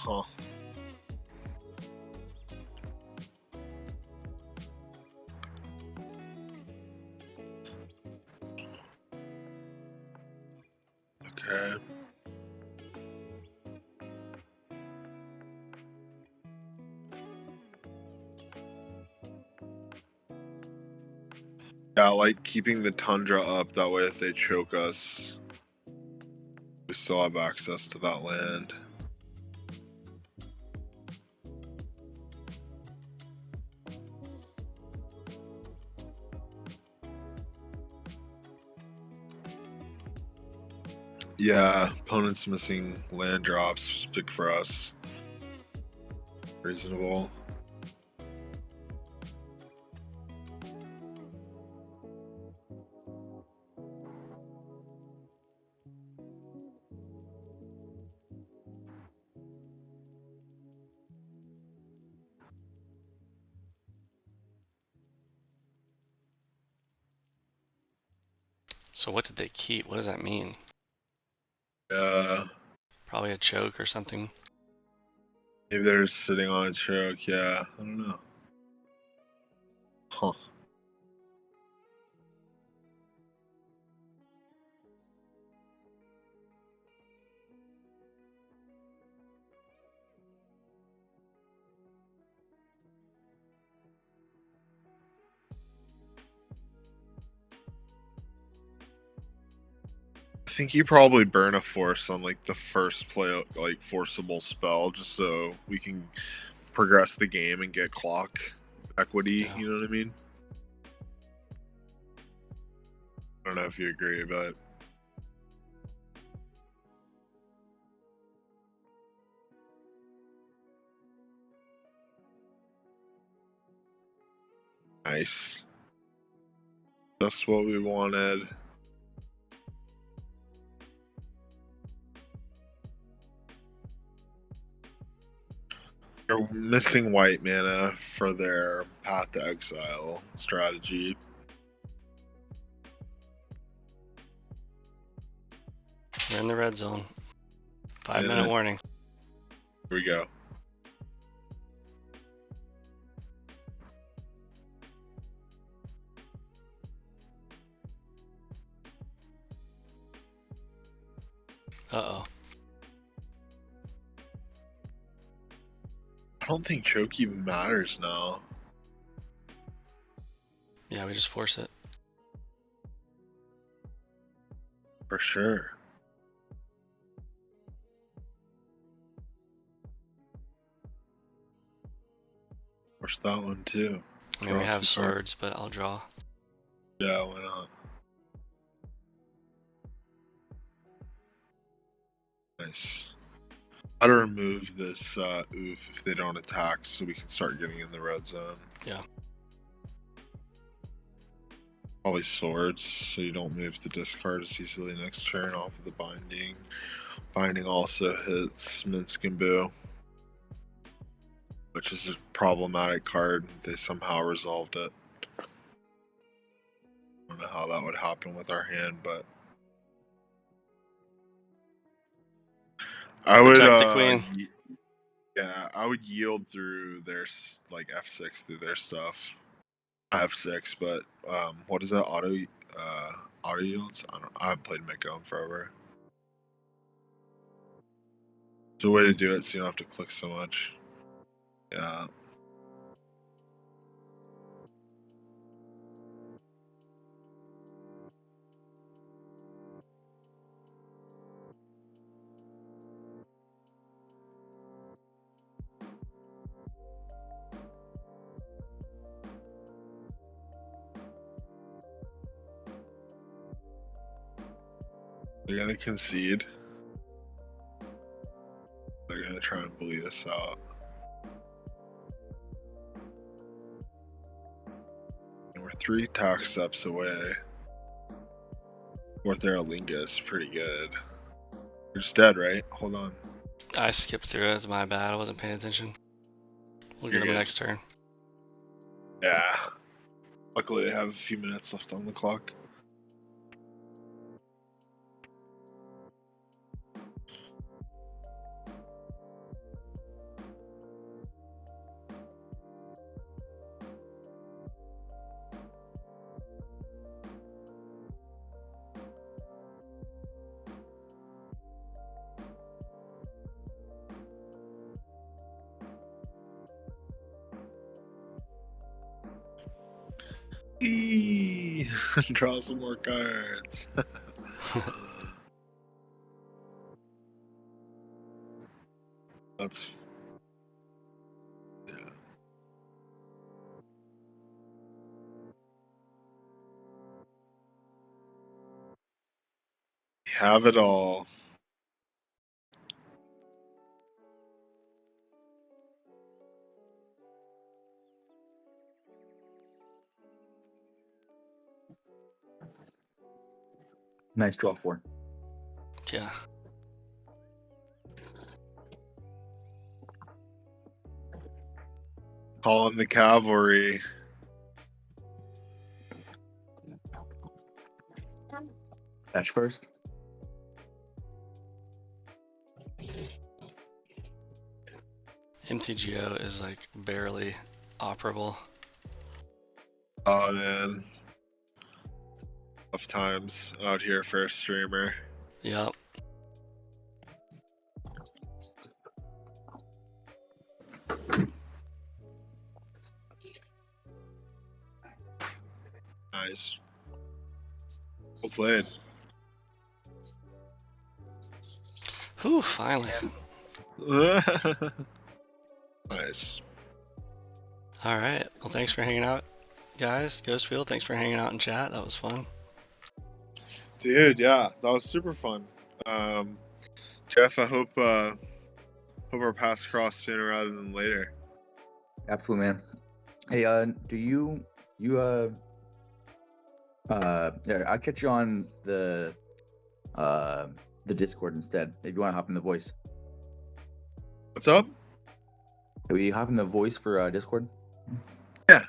Huh. Okay. Yeah, I like keeping the Tundra up, that way if they choke us, we still have access to that land. Yeah, opponent's missing land drops, big for us. Reasonable. So what did they keep? What does that mean? Probably a choke or something. Maybe they're sitting on a choke, yeah. I don't know. Huh. I think you probably burn a force on like the first play, like forcible spell, just so we can progress the game and get clock equity. Yeah. You know what I mean? I don't know if you agree, but nice. Just what we wanted. They're missing white mana for their Path to Exile strategy. We're in the red zone. 5-minute warning. Here we go. Uh-oh. I don't think choke even matters now. Yeah, we just force it. For sure. Force that one too. I mean, we have swords, but I'll draw. Yeah, why not? Nice. How to remove this oof if they don't attack so we can start getting in the red zone. Yeah. Probably swords, so you don't move the discard as easily next turn off of the binding. Binding also hits Minsk and Boo, which is a problematic card. They somehow resolved it. I don't know how that would happen with our hand, but I would Protect the queen. Yeah, I would yield through their like F6 through their stuff. F6, but what is that auto yields? I haven't played Miko in forever. There's a way to do it so you don't have to click so much. Yeah. They're gonna concede. They're gonna try and bleed us out. And we're 3 attack steps away. Fourth Aerolinga is pretty good. You're just dead, right? Hold on. I skipped through it. It's my bad. I wasn't paying attention. We'll get him next turn. Yeah. Luckily, I have a few minutes left on the clock. Draw some more cards. That's yeah. We have it all. Nice draw 4. Yeah. Calling the cavalry. Fetch first. MTGO is like barely operable. Oh man. Tough times out here for a streamer. Yep. Nice. Well played. Whew, finally. Nice. All right. Well, thanks for hanging out, guys. Ghostfield, thanks for hanging out in chat. That was fun. Dude, yeah, that was super fun. Jeff, I hope our paths cross sooner rather than later. Absolutely, man. Hey, do you yeah, I'll catch you on the Discord instead if you want to hop in the voice. What's up? Can we hop in the voice for Discord? Yeah,